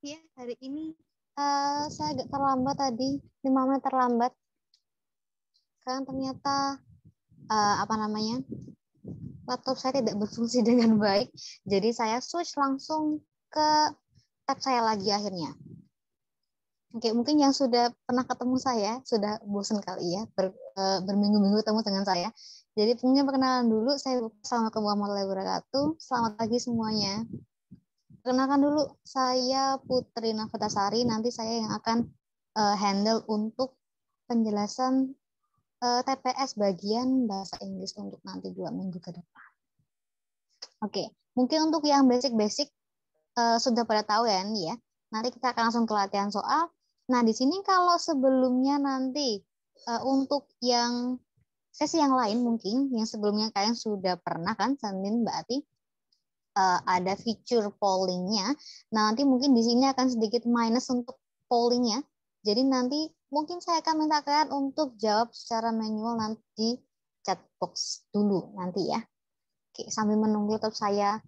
ya, hari ini saya agak terlambat tadi, 5 menit terlambat. Karena ternyata apa namanya, laptop saya tidak berfungsi dengan baik. Jadi saya switch langsung ke tab saya lagi akhirnya. Oke, mungkin yang sudah pernah ketemu saya sudah bosan kali ya berminggu-minggu ketemu dengan saya. Jadi mungkin perkenalan dulu, saya Assalamualaikum warahmatullahi wabarakatuh. Selamat pagi semuanya. Perkenalkan dulu, saya Putri Naftasari. Nanti saya yang akan handle untuk penjelasan TPS bagian bahasa Inggris untuk nanti 2 minggu ke depan. Oke, mungkin untuk yang basic-basic sudah pada tahu ya nih ya. Nanti kita akan langsung ke latihan soal. Nah, di sini kalau sebelumnya nanti untuk yang sesi yang lain mungkin yang sebelumnya kalian sudah pernah kan, Senin Mbak Ati, ada fitur pollingnya. Nah, nanti mungkin di sini akan sedikit minus untuk pollingnya. Jadi nanti mungkin saya akan minta kalian untuk jawab secara manual nanti di chat box dulu nanti ya. Oke, sambil menunggu laptop saya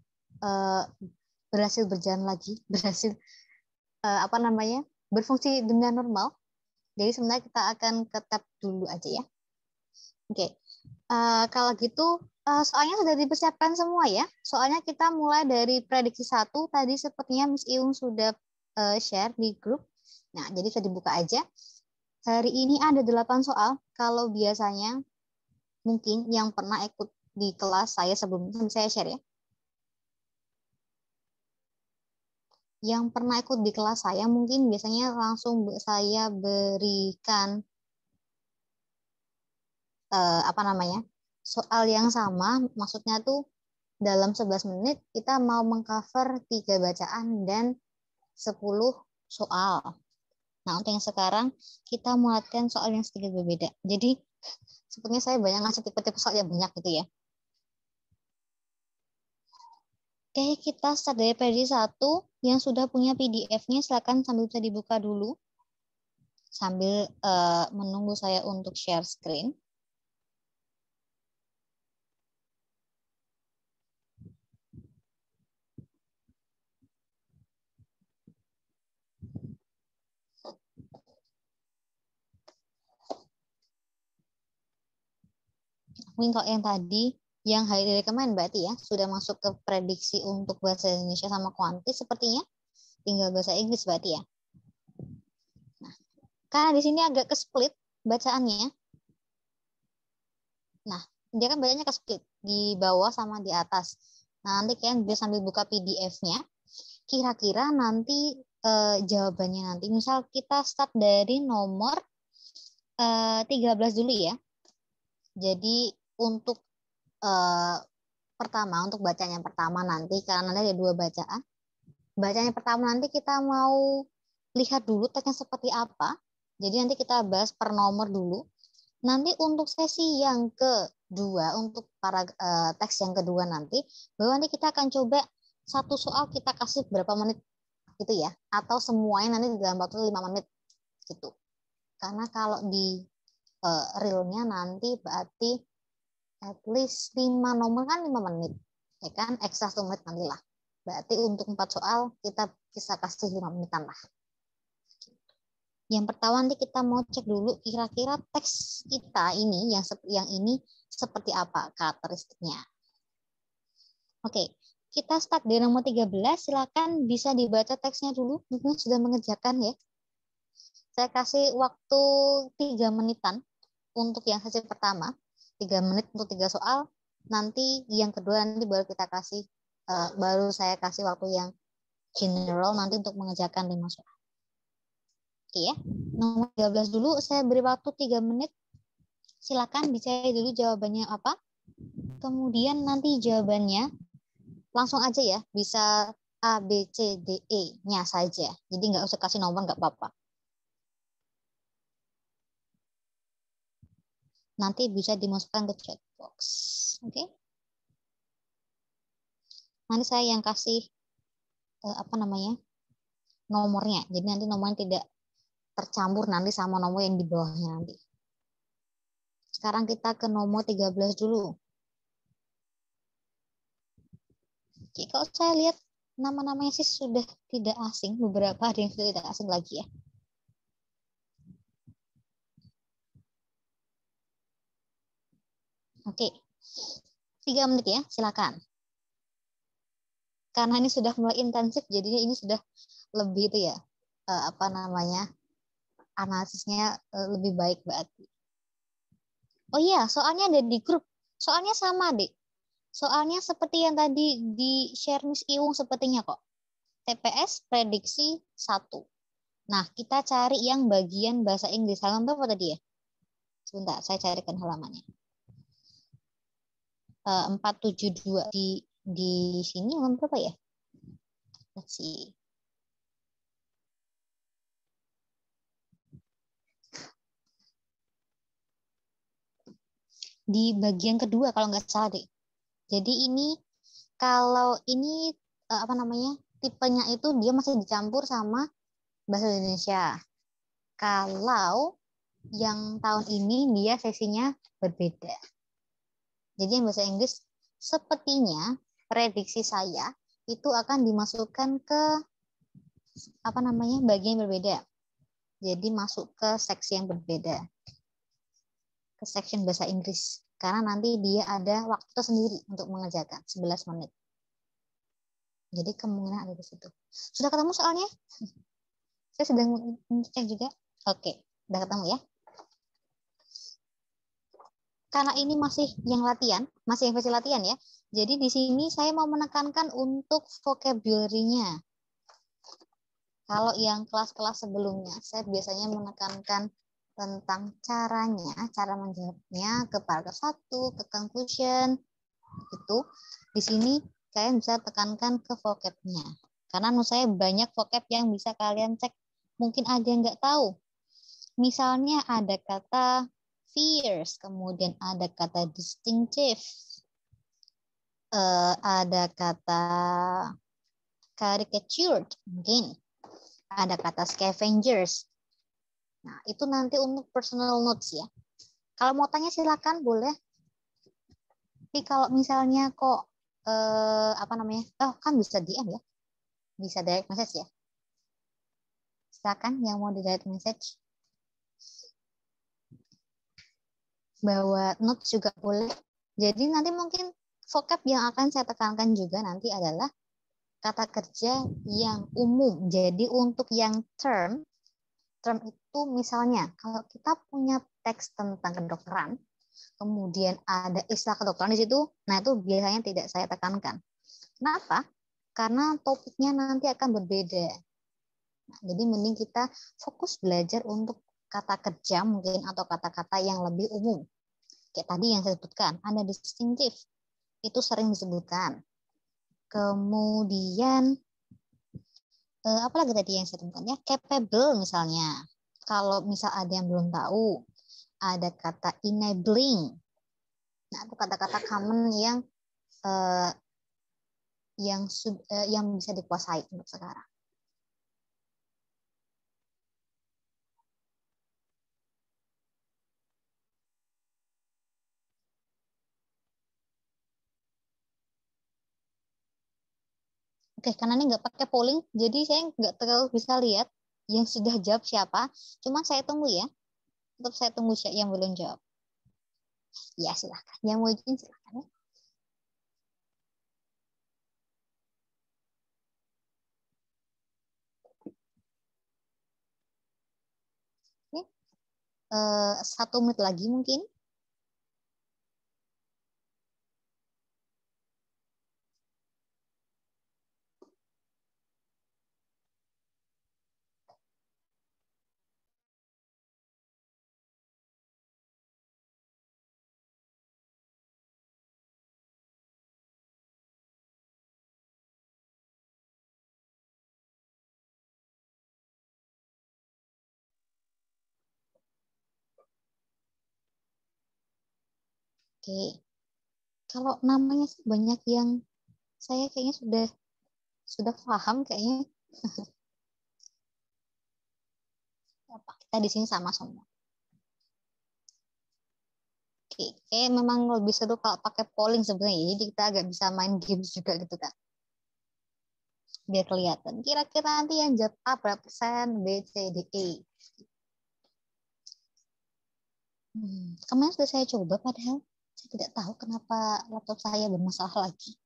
berhasil berjalan lagi, berhasil berfungsi dengan normal. Jadi sebenarnya kita akan ke tab dulu aja ya. Oke, kalau gitu soalnya sudah dipersiapkan semua ya. Soalnya kita mulai dari prediksi 1 tadi sepertinya Miss Iung sudah share di grup. Nah, jadi bisa dibuka aja. Hari ini ada 8 soal. Kalau biasanya mungkin yang pernah ikut di kelas saya sebelumnya, saya share ya. Yang pernah ikut di kelas saya mungkin biasanya langsung saya berikan soal yang sama, maksudnya tuh dalam 11 menit kita mau mengcover 3 bacaan dan 10 soal. Nah, untuk yang sekarang kita melatihkan soal yang sedikit berbeda. Jadi sepertinya saya banyak ngasih tipe-tipe soal yang banyak gitu ya. Oke, kita start dari prediksi 1. Yang sudah punya PDF-nya silakan sambil bisa dibuka dulu. Sambil menunggu saya untuk share screen. Mungkin kalau yang tadi, yang hari dari kemarin berarti ya, sudah masuk ke prediksi untuk bahasa Indonesia sama kuantis sepertinya. Tinggal bahasa Inggris berarti ya. Nah, karena di sini agak ke-split bacaannya. Nah, dia kan bacanya ke-split di bawah sama di atas. Nah, nanti kalian bisa sambil buka PDF-nya. Kira-kira nanti jawabannya nanti. Misal kita start dari nomor 13 dulu ya. Jadi untuk pertama, untuk bacaan yang pertama nanti, karena nanti ada 2 bacaan. Bacaan yang pertama nanti kita mau lihat dulu teksnya seperti apa. Jadi nanti kita bahas per nomor dulu. Nanti untuk sesi yang kedua, untuk para teks yang kedua nanti, bahwa nanti kita akan coba satu soal kita kasih berapa menit gitu ya. Atau semuanya nanti dalam waktu 5 menit gitu. Karena kalau di realnya nanti berarti at least 5 nomor kan 5 menit. Ya kan, ekstra 1 menit nanti lah. Berarti untuk 4 soal kita bisa kasih 5 menitan lah. Yang pertama nanti kita mau cek dulu kira-kira teks kita ini yang ini seperti apa karakteristiknya. Oke, kita start dari nomor 13. Silakan bisa dibaca teksnya dulu. Mungkin sudah mengerjakan ya. Saya kasih waktu 3 menitan untuk yang sesi pertama. 3 menit untuk 3 soal. Nanti yang kedua nanti baru kita kasih baru saya kasih waktu yang general nanti untuk mengerjakan 5 soal. Oke ya. Nomor 13 dulu saya beri waktu 3 menit. Silakan dicari dulu jawabannya apa. Kemudian nanti jawabannya langsung aja ya, bisa A, B, C, D, E-nya saja. Jadi nggak usah kasih nomor, nggak apa-apa. Nanti bisa dimasukkan ke chat box. Oke? Nanti saya yang kasih nomornya. Jadi nanti nomornya tidak tercampur nanti sama nomor yang di bawahnya nanti. Sekarang kita ke nomor 13 dulu. Oke, kalau saya lihat nama-namanya sih sudah tidak asing, beberapa ada yang sudah tidak asing lagi ya. Oke, 3 menit ya, silakan. Karena ini sudah mulai intensif, jadinya ini sudah lebih itu ya, apa namanya, analisisnya lebih baik berarti. Oh iya, soalnya ada di grup. Soalnya sama, Dek. Soalnya seperti yang tadi di share Miss Iwung sepertinya kok. TPS prediksi 1. Nah, kita cari yang bagian bahasa Inggris. Halaman berapa tadi ya? Sebentar, saya carikan halamannya. 472 di sini halaman berapa ya? Let's see. Di bagian kedua kalau nggak salah deh. Jadi ini kalau ini apa namanya, tipenya itu dia masih dicampur sama bahasa Indonesia. Kalau yang tahun ini dia sesinya berbeda. Jadi yang bahasa Inggris sepertinya prediksi saya itu akan dimasukkan ke apa namanya, bagian yang berbeda. Jadi masuk ke seksi yang berbeda. Ke section bahasa Inggris. Karena nanti dia ada waktu tersendiri untuk mengerjakan 11 menit. Jadi kemungkinan ada di situ. Sudah ketemu soalnya? Saya sedang cek juga. Oke, udah ketemu ya. Karena ini masih yang latihan, masih yang versi latihan ya. Jadi di sini saya mau menekankan untuk vocabulary-nya. Kalau yang kelas-kelas sebelumnya, saya biasanya menekankan tentang caranya, cara menjawabnya, ke paragraf 1, ke conclusion, itu. Di sini kalian bisa tekankan ke vocab-nya. Karena menurut saya banyak vocab yang bisa kalian cek. Mungkin ada yang nggak tahu. Misalnya ada kata fierce, kemudian ada kata distinctive, ada kata caricatured, mungkin ada kata scavengers. Nah, itu nanti untuk personal notes ya. Kalau mau tanya silakan boleh. Tapi kalau misalnya kok apa namanya? Oh, kan bisa DM ya. Bisa direct message ya. Silakan yang mau di direct message. Bawa notes juga boleh. Jadi nanti mungkin vocab yang akan saya tekankan juga nanti adalah kata kerja yang umum. Jadi untuk yang term itu misalnya kalau kita punya teks tentang kedokteran, kemudian ada istilah kedokteran di situ, nah itu biasanya tidak saya tekankan. Kenapa? Karena topiknya nanti akan berbeda. Nah, jadi mending kita fokus belajar untuk kata kerja mungkin atau kata-kata yang lebih umum. Kayak tadi yang saya sebutkan, ada distinctive. Itu sering disebutkan. Kemudian apa lagi tadi yang saya sebutkan ya? Capable misalnya. Kalau misal ada yang belum tahu, ada kata enabling. Nah, itu kata-kata common eh, yang bisa dikuasai untuk sekarang. Oke, karena ini nggak pakai polling, jadi saya nggak terlalu bisa lihat yang sudah jawab siapa. Cuma saya tunggu ya. Tetap saya tunggu siapa yang belum jawab. Ya, silahkan. Yang mau izin silahkan ya. Oke. 1 menit lagi mungkin. Oke. Kalau namanya sih banyak yang saya kayaknya sudah paham kayaknya. Apa kita di sini sama semua. Oke, kayak memang lebih seru kalau pakai polling sebenarnya. Jadi kita agak bisa main games juga gitu kan. Biar kelihatan. Kira-kira nanti yang jawab A berapa persen, B, C, D, E. Kemarin sudah saya coba, padahal saya tidak tahu kenapa laptop saya bermasalah lagi.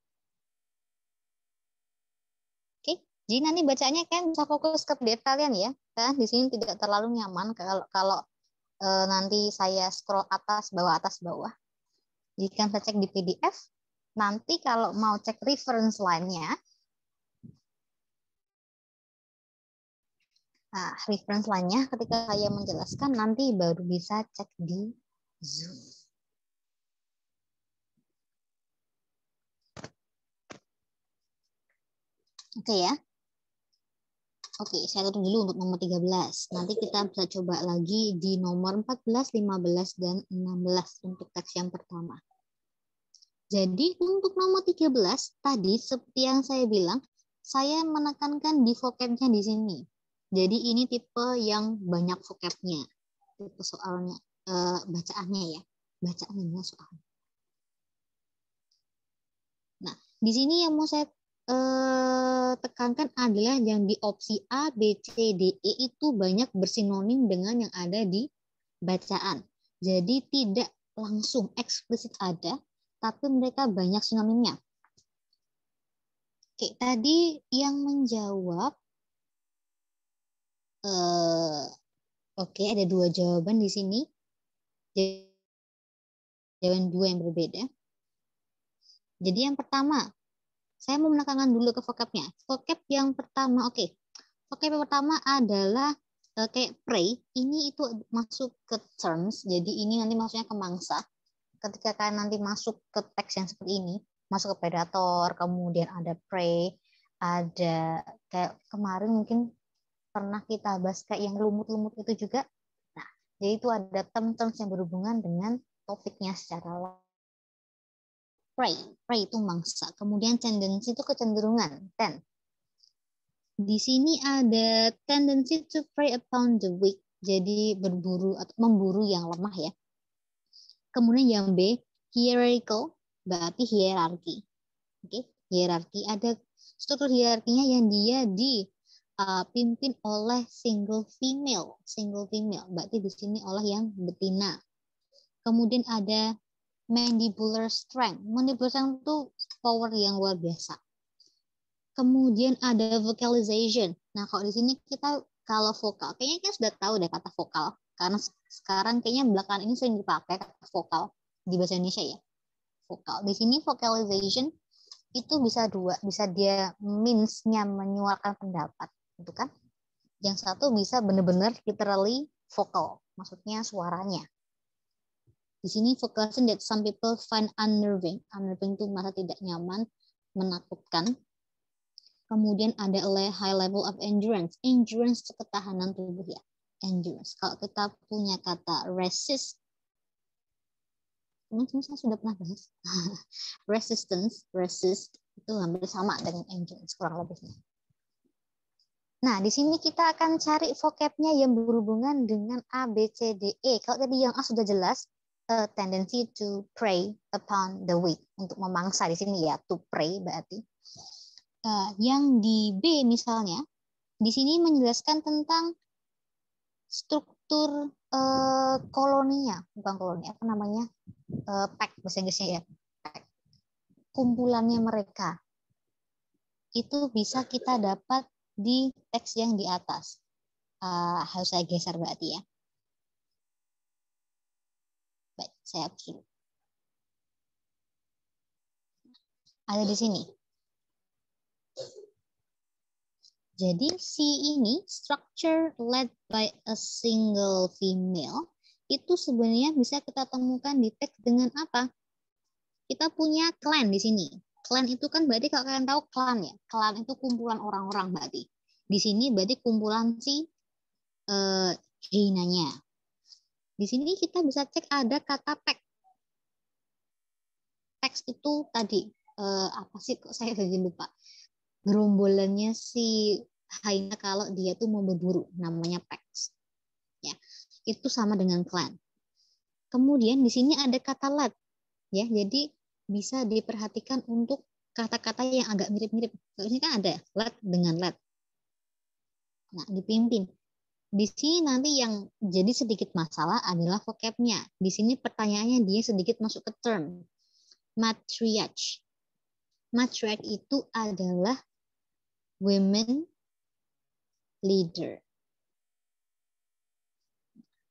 Oke, jadi nanti bacanya kan bisa fokus ke PDF kalian ya. Kan di sini tidak terlalu nyaman kalau nanti saya scroll atas bawah. Jika saya cek di PDF, nanti kalau mau cek reference line-nya, nah, reference line-nya ketika saya menjelaskan nanti baru bisa cek di Zoom. Oke ya. Oke, saya tutup dulu untuk nomor 13. Nanti kita bisa coba lagi di nomor 14, 15, dan 16 untuk teks yang pertama. Jadi untuk nomor 13 tadi seperti yang saya bilang, saya menekankan di vocabnya di sini. Jadi ini tipe yang banyak vocabnya. Tipe soalnya, bacaannya ya. Bacaannya soalnya. Nah, di sini yang mau saya tekankan adalah yang di opsi A, B, C, D, E itu banyak bersinonim dengan yang ada di bacaan. Jadi tidak langsung eksplisit ada, tapi mereka banyak sinonimnya. Oke, tadi yang menjawab, oke, ada 2 jawaban di sini. Jawaban 2 yang berbeda. Jadi yang pertama, saya mau menekankan dulu ke vocabnya. Vocab yang pertama, oke. Vocab yang pertama adalah kayak pray. Ini itu masuk ke terms. Jadi ini nanti maksudnya ke mangsa. Ketika kalian nanti masuk ke teks yang seperti ini, masuk ke predator, kemudian ada prey, ada kayak kemarin mungkin pernah kita bahas kayak yang lumut-lumut itu juga. Nah, jadi itu ada term-terms yang berhubungan dengan topiknya secara prey itu mangsa. Kemudian tendency itu kecenderungan, ten. Di sini ada tendency to prey upon the weak. Jadi berburu atau memburu yang lemah ya. Kemudian yang B, hierarchical, berarti hierarki. Oke, hierarki ada struktur hierarkinya yang dia dipimpin oleh single female. Single female, berarti di sini oleh yang betina. Kemudian ada mandibular strength. Mandibular strength itu power yang luar biasa. Kemudian ada vocalization. Nah, kalau di sini kita kalau vokal, kayaknya kita sudah tahu deh kata vokal. Karena sekarang kayaknya belakangan ini sering dipakai kata vokal di bahasa Indonesia ya. Vokal. Di sini vocalization itu bisa dua. Bisa dia means-nya menyuarakan pendapat. Itu kan. Yang satu bisa benar-benar literally vocal. Maksudnya suaranya. Di sini vocalization that some people find unnerving. Unnerving itu merasa tidak nyaman, menakutkan. Kemudian ada high level of endurance. Endurance itu ketahanan tubuh ya. Endurance. Kalau kita punya kata resist, mungkin saya sudah pernah bahas. Resist itu hampir sama dengan endurance kurang lebihnya. Nah, di sini kita akan cari vocabnya yang berhubungan dengan A, B, C, D, E. Kalau tadi yang A sudah jelas, tendency to prey upon the weak. Untuk memangsa di sini ya, to prey berarti. Yang di B misalnya, di sini menjelaskan tentang struktur koloninya, bukan koloni, apa namanya, pack bahasa Inggrisnya ya, pack. Kumpulannya mereka. Itu bisa kita dapat di teks yang di atas. Harus saya geser berarti ya. Baik, saya hapus dulu. Ada di sini. Jadi si ini structure led by a single female itu sebenarnya bisa kita temukan di teks dengan apa? Kita punya clan di sini. Clan itu kan berarti kalau kalian tahu clan ya. Clan itu kumpulan orang-orang berarti. Di sini berarti kumpulan si hyenanya. Di sini kita bisa cek ada kata pack. Pack itu tadi apa sih kok saya jadi lupa. Gerombolannya si hyena kalau dia tuh mau berburu, namanya packs. Ya, itu sama dengan clan. Kemudian di sini ada kata lot, ya, jadi bisa diperhatikan untuk kata-kata yang agak mirip-mirip. Ini kan ada let dengan let. Nah, dipimpin. Di sini nanti yang jadi sedikit masalah adalah vocabnya. Di sini pertanyaannya dia sedikit masuk ke term. Matriarch. Matriarch itu adalah women leader.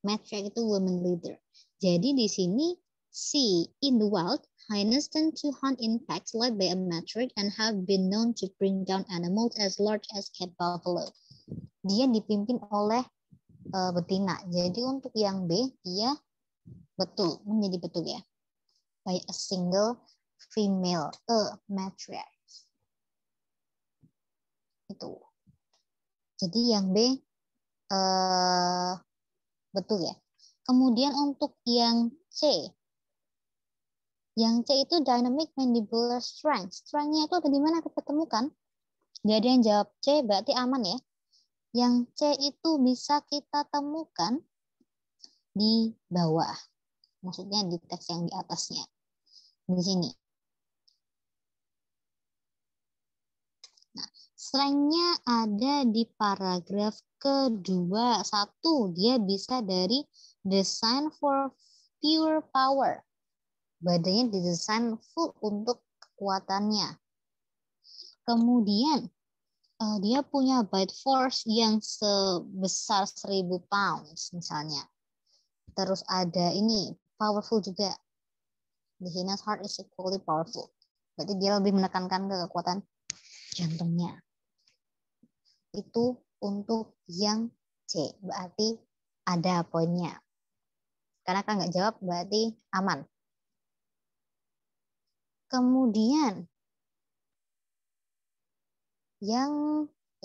Matriarch itu women leader. Jadi di sini C. In the wild, hyenas tend to hunt in packs led by a matriarch and have been known to bring down animals as large as cat buffalo. Dia dipimpin oleh betina. Jadi untuk yang B, dia betul, menjadi betul ya. By a single female, matriarch. Itu. Jadi yang B betul ya. Kemudian untuk yang C. Yang C itu dynamic mandibular strength. Strength-nya itu ada di mana kita temukan? Gak ada yang jawab C, berarti aman ya. Yang C itu bisa kita temukan di bawah. Maksudnya di teks yang di atasnya. Di sini. Nah, strength-nya ada di paragraf kedua. 1, dia bisa dari design for pure power. Badannya didesain full untuk kekuatannya. Kemudian, dia punya bite force yang sebesar 1000 pounds misalnya. Terus ada ini, powerful juga. The hyena's heart is equally powerful. Berarti dia lebih menekankan ke kekuatan jantungnya. Itu untuk yang C. Berarti ada poinnya. Karena kan nggak jawab, berarti aman. Kemudian, yang D,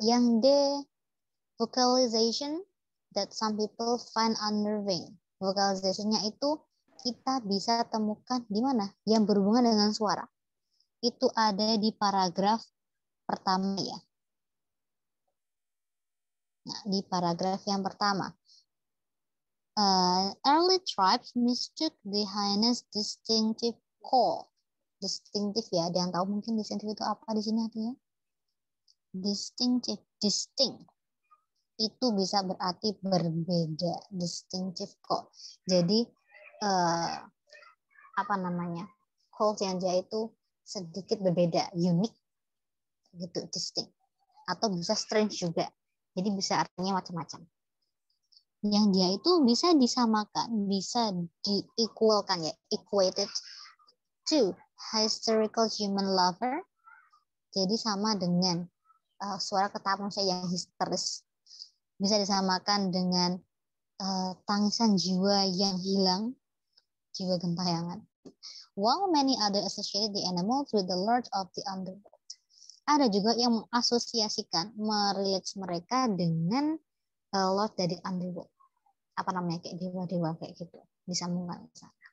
yang D, vocalization that some people find unnerving. Vocalization-nya itu kita bisa temukan di mana? Yang berhubungan dengan suara. Itu ada di paragraf pertama ya. Nah, di paragraf yang pertama. Early tribes mistook the hyena's distinctive call. Distinctive ya, ada yang tahu mungkin distinctive itu apa di sini artinya? Distinctive, distinct. Itu bisa berarti berbeda, distinctive call. Jadi call yang dia itu sedikit berbeda, unik gitu, distinct. Atau bisa strange juga. Jadi bisa artinya macam-macam. Yang dia itu bisa disamakan, bisa di-equalkan ya, equated to hysterical human lover. Jadi sama dengan suara ketawa manusia yang histeris. Bisa disamakan dengan tangisan jiwa yang hilang, jiwa gentayangan. While many other associated the animals with the lord of the underworld. Ada juga yang mengasosiasikan, merelate mereka dengan lord dari underworld. Apa namanya, kayak dewa-dewa kayak gitu. Disambungkan ke sana.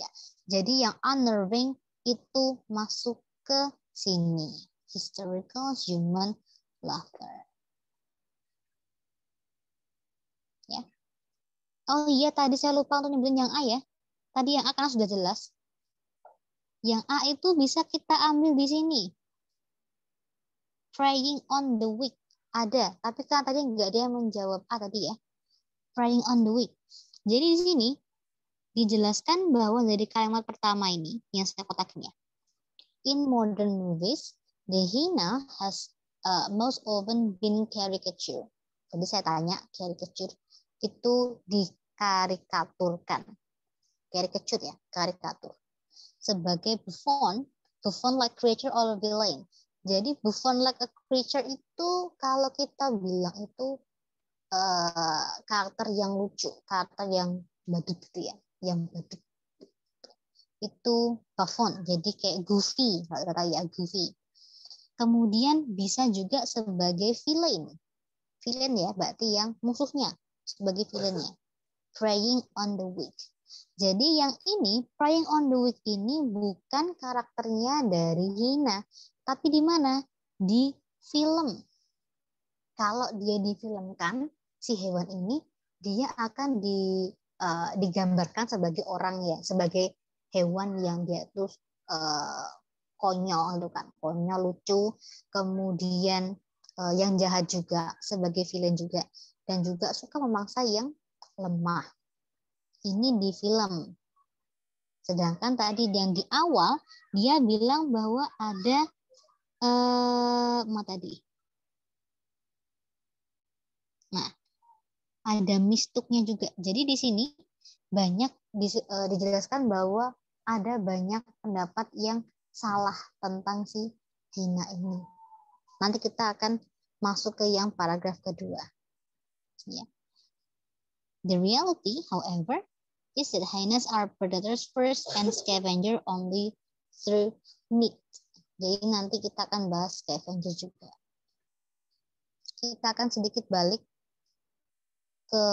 Ya. Jadi yang unnerving itu masuk ke sini. Hysterical human laughter. Ya. Oh iya, tadi saya lupa untuk nyebelin yang A ya. Tadi yang A karena sudah jelas. Yang A itu bisa kita ambil di sini. Preying on the weak. Ada, tapi kan tadi nggak ada yang menjawab A tadi ya. Preying on the weak. Jadi di sini dijelaskan bahwa dari kalimat pertama ini yang saya kotakin ya. In modern movies, the hyena has most often been caricature. Jadi saya tanya, caricature itu dikarikaturkan. Caricature ya, karikatur. Sebagai buffon like creature or villain. Jadi buffon like a creature itu kalau kita bilang itu karakter yang lucu, karakter yang badut gitu ya, yang badut. Itu buffon, jadi kayak goofy, kalau kata ya goofy. Kemudian bisa juga sebagai villain. Villain ya, berarti yang musuhnya sebagai villainnya. Preying on the weak. Jadi yang ini, preying on the weak ini bukan karakternya dari hyena, tapi di mana? Di film. Kalau dia difilmkan, si hewan ini, dia akan digambarkan sebagai orang ya, sebagai hewan yang dia tuh konyol gitu kan, konyol, lucu, kemudian yang jahat juga sebagai villain juga, dan juga suka memangsa yang lemah. Ini di film. Sedangkan tadi yang di awal dia bilang bahwa ada tadi. Nah, ada mistuknya juga. Jadi di sini banyak dijelaskan bahwa ada banyak pendapat yang salah tentang si Hina ini. Nanti kita akan masuk ke yang paragraf kedua. Ya. The reality, however, is that hyenas are predators first and scavenger only through meat. Jadi nanti kita akan bahas scavenger juga. Kita akan sedikit balik ke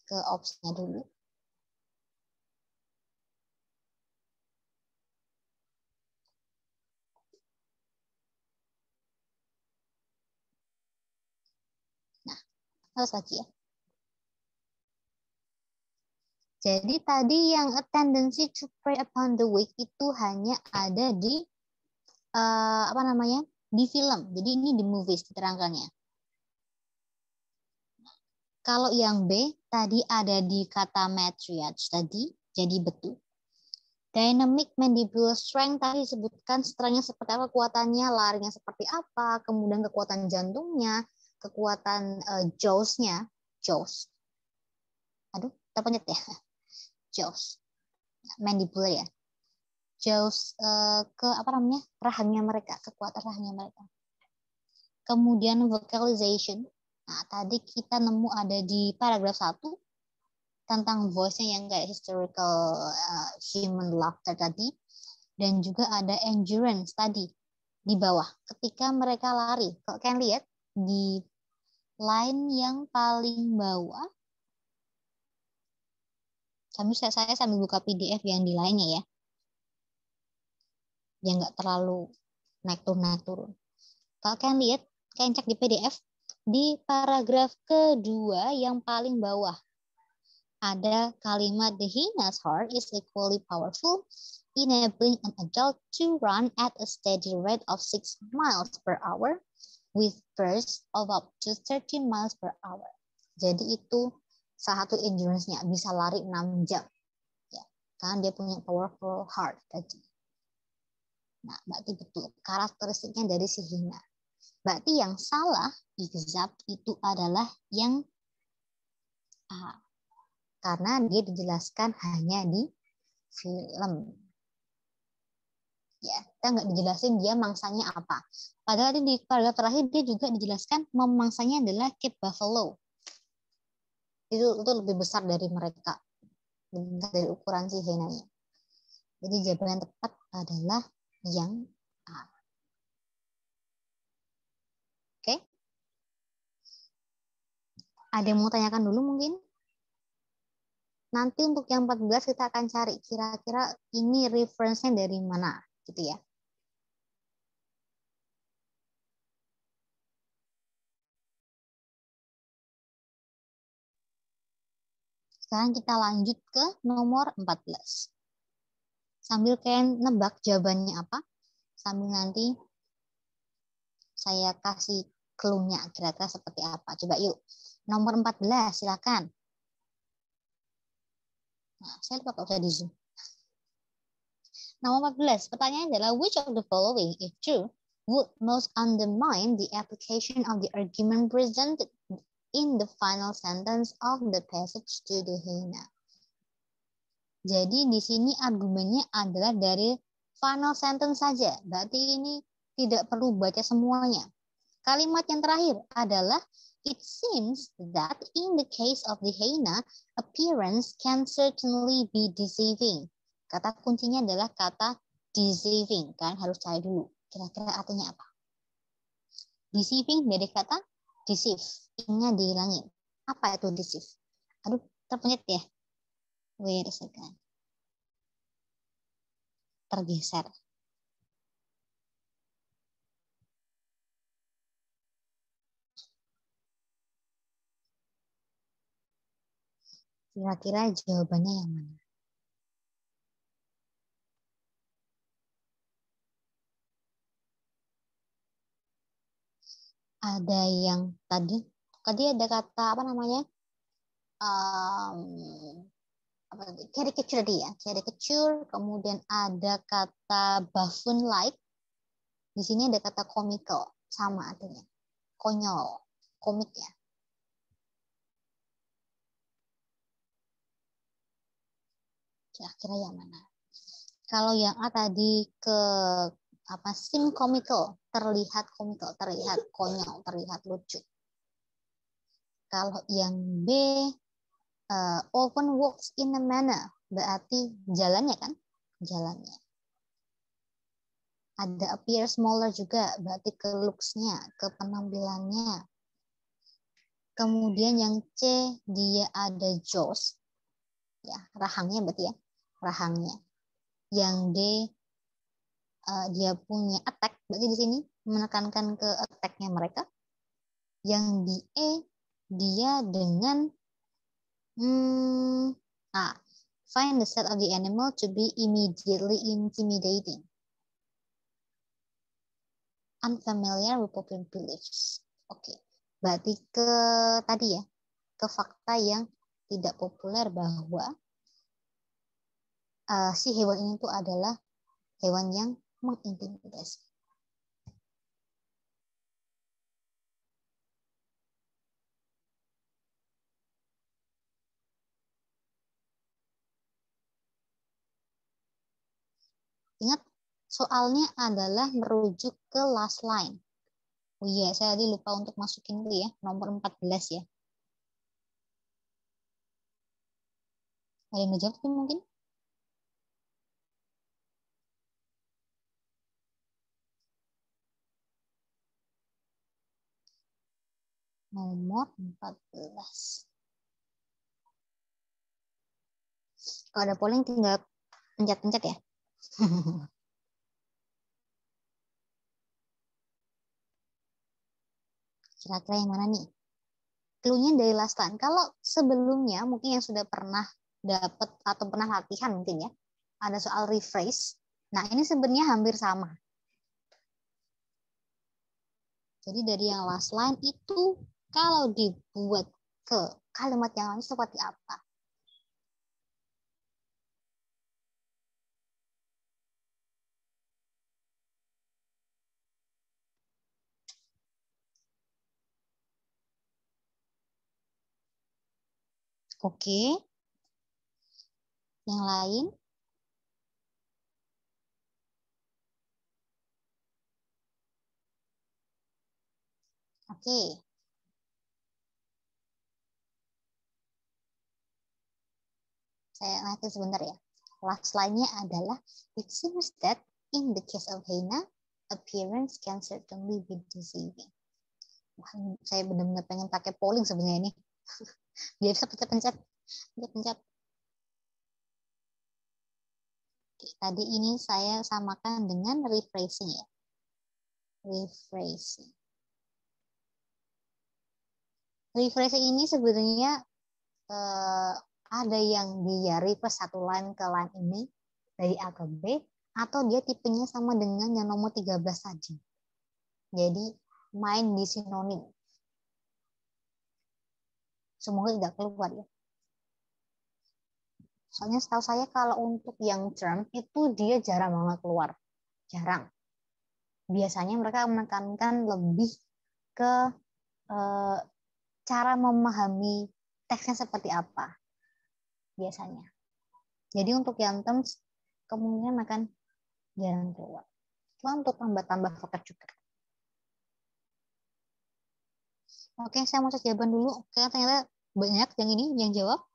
ke opsinya dulu. Nah, terus lagi ya. Jadi tadi yang a tendency to prey upon the weak itu hanya ada di di film. Jadi ini di movies diterangkannya. Kalau yang B tadi ada di kata matriarch tadi, jadi betul. Dynamic mandibular strength tadi disebutkan strength-nya seperti apa, kekuatannya, larinya seperti apa, kemudian kekuatan jantungnya, kekuatan jaws-nya, jaws. Aduh, terpencet ya. Jaws. Mandibular ya. Jaws rahangnya mereka, kekuatan rahangnya mereka. Kemudian vocalization. Nah, tadi kita nemu ada di paragraf 1 tentang voice-nya yang kayak historical human laughter tadi, dan juga ada endurance tadi di bawah ketika mereka lari. Kalau kalian lihat di line yang paling bawah, saya sambil buka PDF yang di line-nya ya, yang nggak terlalu naik turun. Kalau kalian lihat, kalian cek di PDF, di paragraf kedua yang paling bawah, ada kalimat the hyena's heart is equally powerful, enabling an adult to run at a steady rate of 6 miles per hour with bursts of up to 13 miles per hour. Jadi itu salah satu endurance-nya, bisa lari 6 jam. Ya, karena dia punya powerful heart tadi. Nah, berarti betul karakteristiknya dari si hyena. Berarti yang salah, exact, itu adalah yang A. Karena dia dijelaskan hanya di film. Ya, kita nggak dijelasin dia mangsanya apa. Padahal di paragraf terakhir dia juga dijelaskan memangsanya adalah kid buffalo. Itu lebih besar dari mereka, dari ukuran si hyenanya. Jadi jawaban yang tepat adalah yang A. Oke? Ada yang mau tanyakan dulu mungkin? Nanti untuk yang 14 kita akan cari kira-kira ini reference-nya dari mana, gitu ya. Sekarang kita lanjut ke nomor 14. Sambil kalian nebak jawabannya apa, sambil nanti saya kasih clue-nya kira-kira seperti apa. Coba yuk. Nomor 14, silakan. Nah, saya lupa kalau saya di Zoom. Nomor 14, pertanyaannya adalah which of the following, if true, would most undermine the application of the argument presented in the final sentence of the passage to the hyena. Jadi di sini argumennya adalah dari final sentence saja. Berarti ini tidak perlu baca semuanya. Kalimat yang terakhir adalah it seems that in the case of the hyena, appearance can certainly be deceiving. Kata kuncinya adalah kata deceiving, kan harus cari dulu. Kira-kira artinya apa? Deceiving dari kata deceive, nya dihilangin. Apa itu deceive? Aduh, terpencet ya. Wait a second. Tergeser. Kira-kira jawabannya yang mana? Ada yang tadi ada kata apa namanya? Caricature tadi ya, caricature. Kemudian ada kata buffoon like. Di sini ada kata comical, sama artinya. Konyol, komik ya. Kira-kira yang mana? Kalau yang A tadi ke seem comical, terlihat konyol, terlihat lucu. Kalau yang B often walks in a manner, berarti jalannya kan? Jalannya. Ada appear smaller juga, berarti ke looks-nya, ke penampilannya. Kemudian yang C, dia ada jaws, ya rahangnya berarti ya, rahangnya. Yang D, dia punya attack, berarti di sini menekankan ke attack-nya mereka. Yang di E, dia dengan find the set of the animal to be immediately intimidating. Unfamiliar with popular beliefs. Oke. Berarti ke tadi ya, ke fakta yang tidak populer bahwa si hewan ini tuh adalah hewan yang mengintimidasi. Ingat, soalnya adalah merujuk ke last line. Oh iya, saya tadi lupa untuk masukin itu ya, nomor 14 ya. Ada yang menjawab mungkin? Nomor 14. Kalau ada polling tinggal pencet-pencet ya. Kira-kira yang mana nih? Clue-nya dari last line. Kalau sebelumnya mungkin yang sudah pernah dapat atau pernah latihan mungkin ya, ada soal rephrase. Nah, ini sebenarnya hampir sama. Jadi dari yang last line itu kalau dibuat ke kalimat yang lain seperti apa? Oke. Yang lain? Oke. Saya nanti sebentar ya. Last line-nya adalah it seems that in the case of Heina, appearance can certainly be deceiving. Wah, saya benar-benar pengen pakai polling sebenarnya ini. Biar bisa pencet-pencet. Pencet. Oke, tadi ini saya samakan dengan rephrasing ya. Rephrasing. Rephrasing ini sebenarnya ada yang dia reverse satu line ke line ini dari A ke B, atau dia tipenya sama dengan yang nomor 13 tadi. Jadi main di sinonim. Semoga tidak keluar ya. Soalnya setahu saya kalau untuk yang term itu dia jarang banget keluar. Jarang. Biasanya mereka menekankan lebih ke cara memahami teksnya seperti apa. Biasanya. Jadi untuk yang terms kemungkinan akan jarang keluar. Cuma untuk tambah-tambah vocab juga. Oke, saya mau cek jawaban dulu. Oke, ternyata banyak yang ini yang jawab.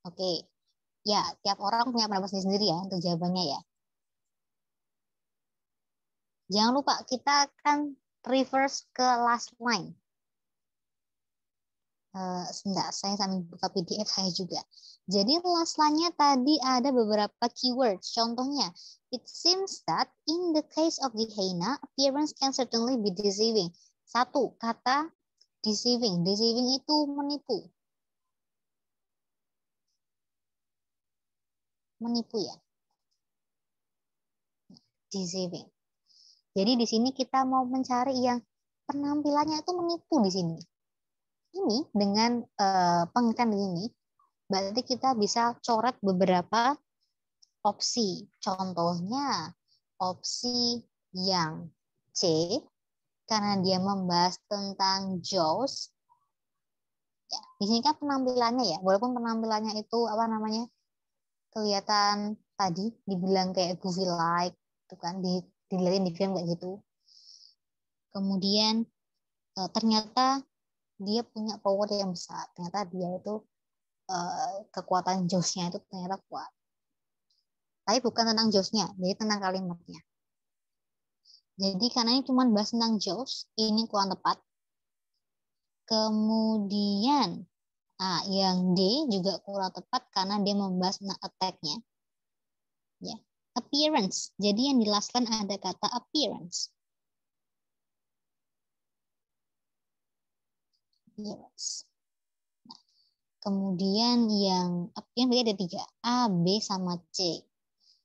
Oke. Ya, tiap orang punya pendapat sendiri ya untuk jawabannya ya. Jangan lupa kita akan reverse ke last line. Sebentar, saya sambil buka PDF saya juga. Jadi last line-nya tadi ada beberapa keywords. Contohnya, it seems that in the case of the hyena, appearance can certainly be deceiving. Satu, kata deceiving. Deceiving itu menipu. menipu ya. Deceiving. Jadi di sini kita mau mencari yang penampilannya itu menipu di sini. Ini dengan pengertian ini, berarti kita bisa coret beberapa opsi. Contohnya opsi yang C, karena dia membahas tentang Jaws. Ya, di sini kan penampilannya ya, walaupun penampilannya itu apa namanya kelihatan tadi dibilang kayak goofy like, itu kan dilihatin di film kayak gitu. Kemudian ternyata dia punya power yang besar. Ternyata dia itu kekuatan Jaws-nya itu ternyata kuat. Tapi bukan tentang Jaws-nya, jadi tentang kalimatnya. Jadi karena ini cuma bahas tentang Jaws, ini kurang tepat. Kemudian yang D juga kurang tepat karena dia membahas tentang attack-nya. Ya. Appearance. Jadi yang di last line ada kata appearance. Yes. Nah, kemudian yang berarti ada 3. A, B, sama C.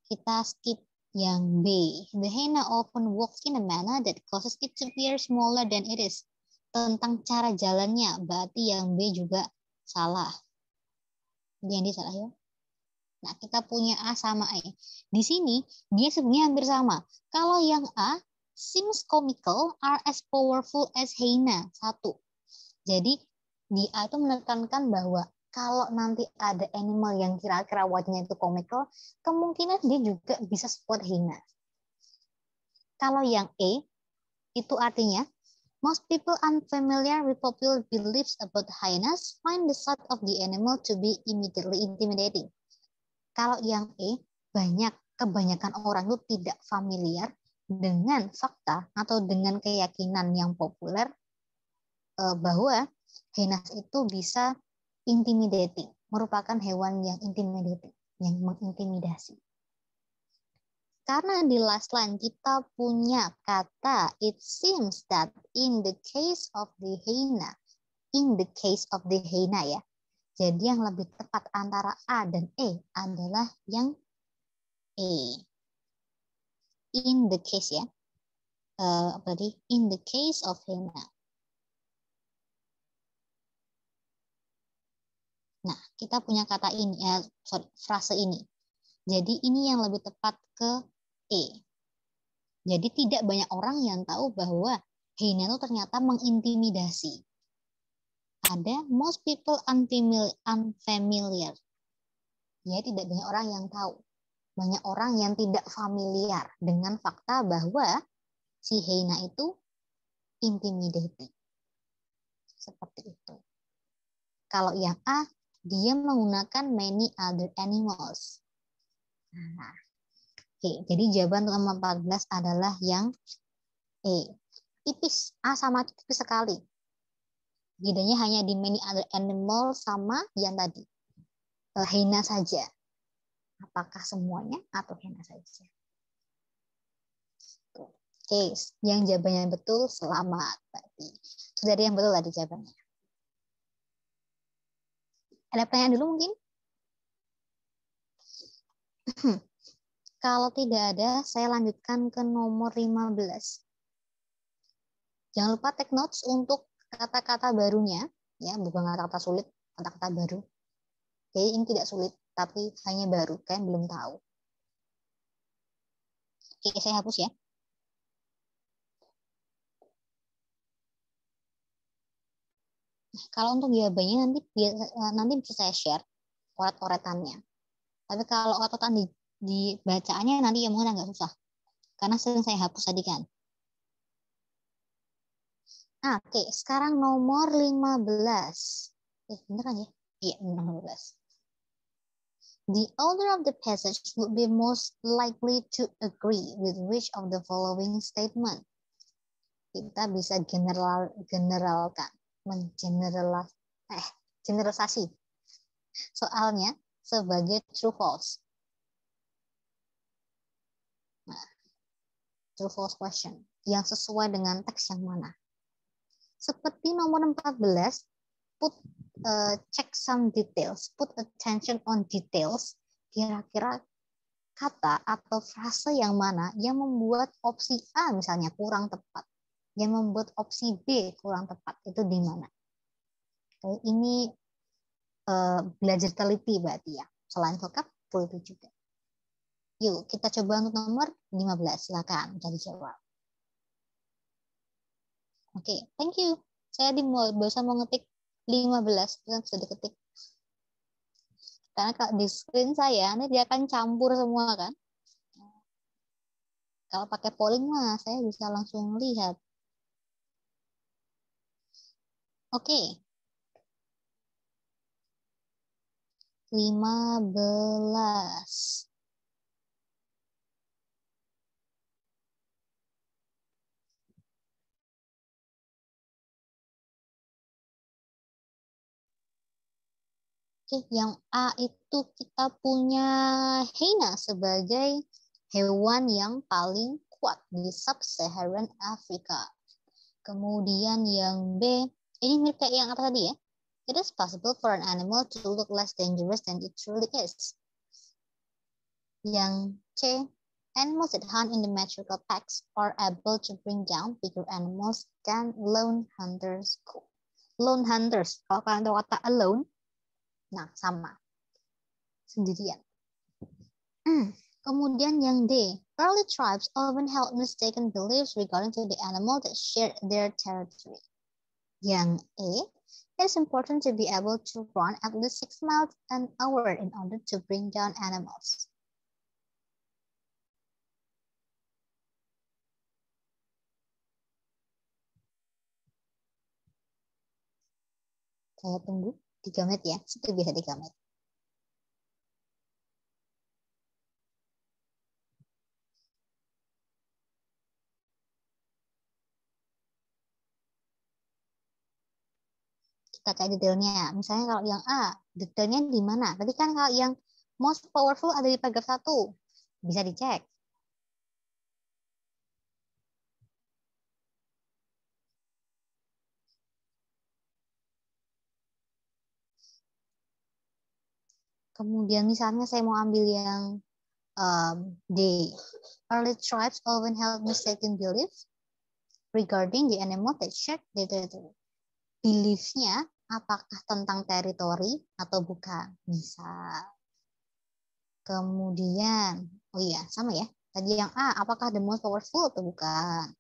Kita skip yang B. The hyena often walks in a manner that causes it to appear smaller than it is. Tentang cara jalannya, berarti yang B juga salah. Yang D salah ya. Nah, kita punya A sama E. Di sini, dia sebenarnya hampir sama. Kalau yang A, seems comical are as powerful as hyena. 1. Jadi, di A itu menekankan bahwa kalau nanti ada animal yang kira-kira wajahnya itu comical, kemungkinan dia juga bisa sekuat hyena. Kalau yang E, itu artinya, most people unfamiliar with popular beliefs about hyenas find the sight of the animal to be immediately intimidating. Kalau yang E, kebanyakan orang itu tidak familiar dengan fakta atau dengan keyakinan yang populer bahwa hyenas itu bisa intimidating, merupakan hewan yang intimidating, yang mengintimidasi. Karena di last line kita punya kata it seems that in the case of the hyena ya. Jadi yang lebih tepat antara A dan E adalah yang E. In the case ya. Berarti in the case of hyena. Nah, kita punya kata ini, frase ini. Jadi ini yang lebih tepat ke E. Jadi tidak banyak orang yang tahu bahwa hyena itu ternyata mengintimidasi. Ada most people unfamiliar. Ya, tidak banyak orang yang tahu. Banyak orang yang tidak familiar dengan fakta bahwa si hyena itu intimidating. Seperti itu. Kalau yang A, dia menggunakan many other animals. Nah, oke, jadi jawaban untuk nomor 14 adalah yang E. Tipis, A sama tipis sekali. Bedanya hanya di many other animal sama yang tadi. Hyena saja. Apakah semuanya atau hyena saja? Oke, yang jawabannya betul selamat. Berarti sudah ada yang betul tadi jawabannya. Ada pertanyaan dulu mungkin? Kalau tidak ada, saya lanjutkan ke nomor 15. Jangan lupa take notes untuk kata-kata barunya, ya, bukan kata-kata sulit, kata-kata baru. Jadi ini tidak sulit, tapi hanya baru, kalian belum tahu. Oke, saya hapus ya. Nah, kalau untuk jawabannya nanti bisa saya share oret-oretannya. Tapi kalau oretan di bacaannya nanti ya mungkin agak susah. Karena sering saya hapus tadi kan. Oke, sekarang nomor 15. Beneran ya? Iya, nomor 15. The author of the passage would be most likely to agree with which of the following statement. Kita bisa generalkan, generalisasi soalnya sebagai true false. Nah, true false question yang sesuai dengan teks yang mana? Seperti nomor 14, check some details, put attention on details. kira-kira kata atau frase yang mana yang membuat opsi A misalnya kurang tepat, yang membuat opsi B kurang tepat, itu di mana? Ini belajar teliti berarti ya. Selain vocab, itu juga. Yuk, kita coba untuk nomor 15. Silakan cari jawab. Oke, thank you. Saya barusan mau ngetik 15, dan sudah ketik. Karena kalau di screen saya, ini dia akan campur semua kan. Kalau pakai polling mah, saya bisa langsung lihat. Oke. 15. Oke, yang A itu kita punya hyena sebagai hewan yang paling kuat di sub-Saharan Afrika. Kemudian yang B, ini mirip kayak yang apa tadi ya? It is possible for an animal to look less dangerous than it truly is. Yang C, animals that hunt in the matriarchal packs are able to bring down bigger animals than lone hunters could. Lone hunters, kalau kalian tahu kata alone, nah sama, sendirian. Kemudian yang D, early tribes often held mistaken beliefs regarding to the animal that shared their territory. Yang A, it is important to be able to run at least 6 miles an hour in order to bring down animals. Saya tunggu 3 menit ya, itu bisa 3 menit. Kita cek detailnya. Misalnya kalau yang A, detailnya di mana? Tadi kan kalau yang most powerful ada di paragraf 1. Bisa dicek. Kemudian misalnya saya mau ambil yang D. Early tribes often held mistaken beliefs regarding the animal that shared their territory. Beliefnya apakah tentang teritori atau bukan? Bisa. Kemudian, oh iya, sama ya. Tadi yang A, apakah the most powerful atau bukan?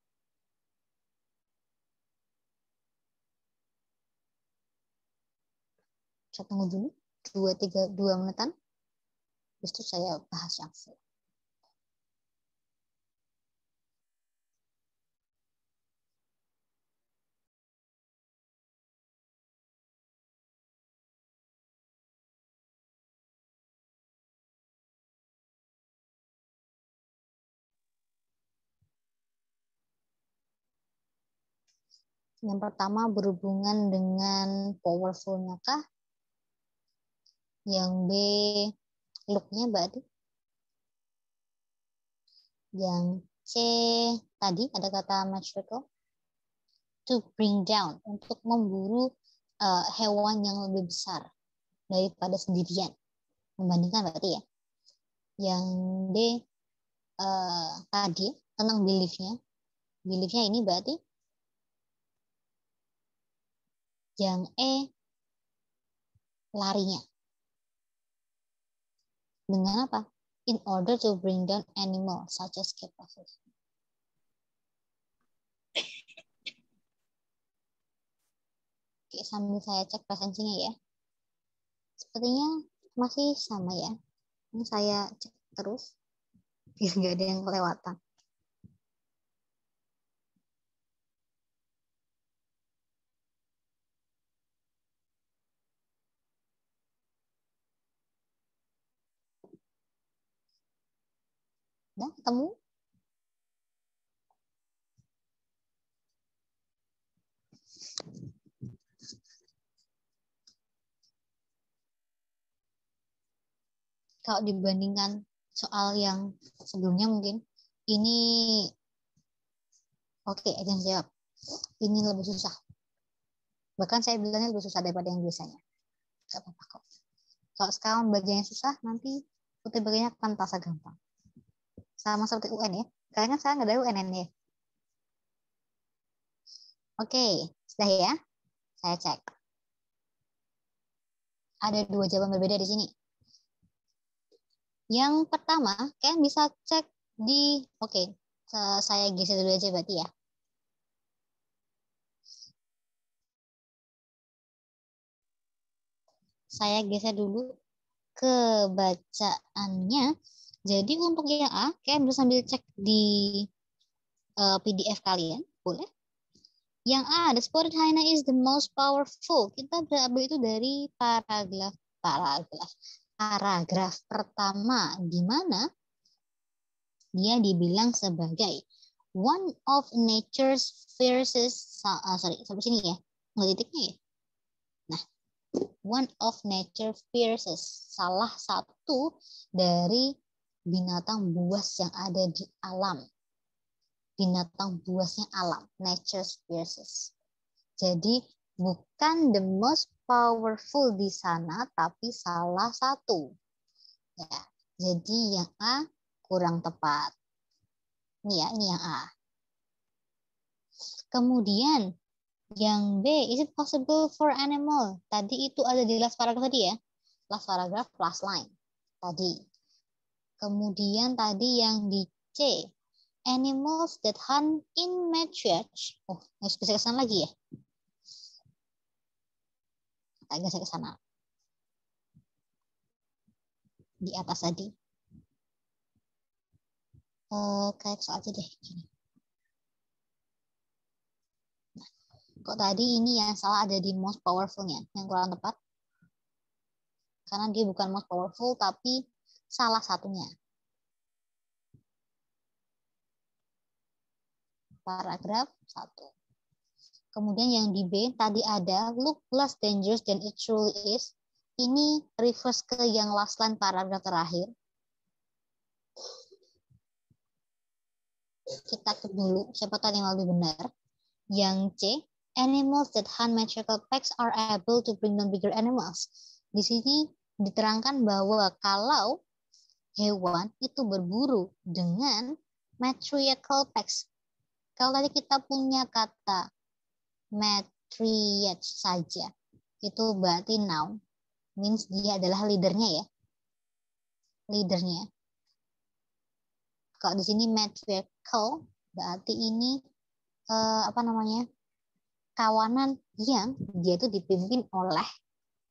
Saya tunggu dulu, 2 menitan. Habis itu saya bahas yang full. Yang pertama berhubungan dengan powerful-nya kah? Yang B, look-nya berarti. Yang C, tadi ada kata matriarchal. To bring down, untuk memburu hewan yang lebih besar daripada sendirian. Membandingkan berarti ya. Yang D, tadi tentang beliefnya. Beliefnya ini berarti. Yang E, larinya. Dengan apa? In order to bring down animals such as captive. Oke, sambil saya cek presensinya ya. Sepertinya masih sama ya. Ini saya cek terus biar nggak ada yang kelewatan. Udah ketemu? Kalau dibandingkan soal yang sebelumnya mungkin ini oke, aja jawab. Ini lebih susah. Bahkan saya bilangnya lebih susah daripada yang biasanya. Gak apa-apa kok. Kalau sekarang belajarnya susah, nanti UTBK-nya akan terasa gampang. Sama seperti UN ya. Kalian kan sekarang nggak ada UN ya. Oke, sudah ya. Saya cek. Ada 2 jawaban berbeda di sini. Yang pertama, kalian bisa cek di, oke, saya geser dulu aja berarti ya. Saya geser dulu ke bacaannya. Jadi untuk yang A, kalian bisa sambil cek di PDF kalian, boleh. Yang A, the spotted hyena is the most powerful. Kita ambil itu dari paragraf pertama, di mana dia dibilang sebagai one of nature's fiercest, sampai sini ya, nggak titiknya ya. Nah, one of nature's fiercest, salah satu dari binatang buas yang ada di alam. Binatang buasnya alam, nature's fiercest. Jadi bukan the most powerful di sana, tapi salah satu. Ya, jadi yang A kurang tepat. Ini ya, ini yang A. Kemudian yang B, is it possible for animal? Tadi itu ada di last paragraph tadi ya. Last paragraph plus line tadi. Kemudian tadi yang di C, animals that hunt in matriarch. Oh, harus bisa ke sana lagi ya. Agak saya ke sana. Di atas tadi. Kayak soal aja deh. Nah, kok tadi ini yang salah ada di most powerful-nya, yang kurang tepat. Karena dia bukan most powerful, tapi salah satunya. Paragraf 1. Kemudian yang di B, tadi ada look less dangerous than it truly is. Ini reverse ke yang last line paragraf terakhir. Kita cek dulu, siapa tahu yang lebih benar. Yang C, animals that hunt matriarchal packs are able to bring down bigger animals. Di sini diterangkan bahwa kalau hewan itu berburu dengan matriarchal packs. Kalau tadi kita punya kata matriarch saja, itu berarti noun, means dia adalah leadernya ya. Leadernya. Kalau di sini matriarchal, berarti ini apa namanya? Kawanan yang dia itu dipimpin oleh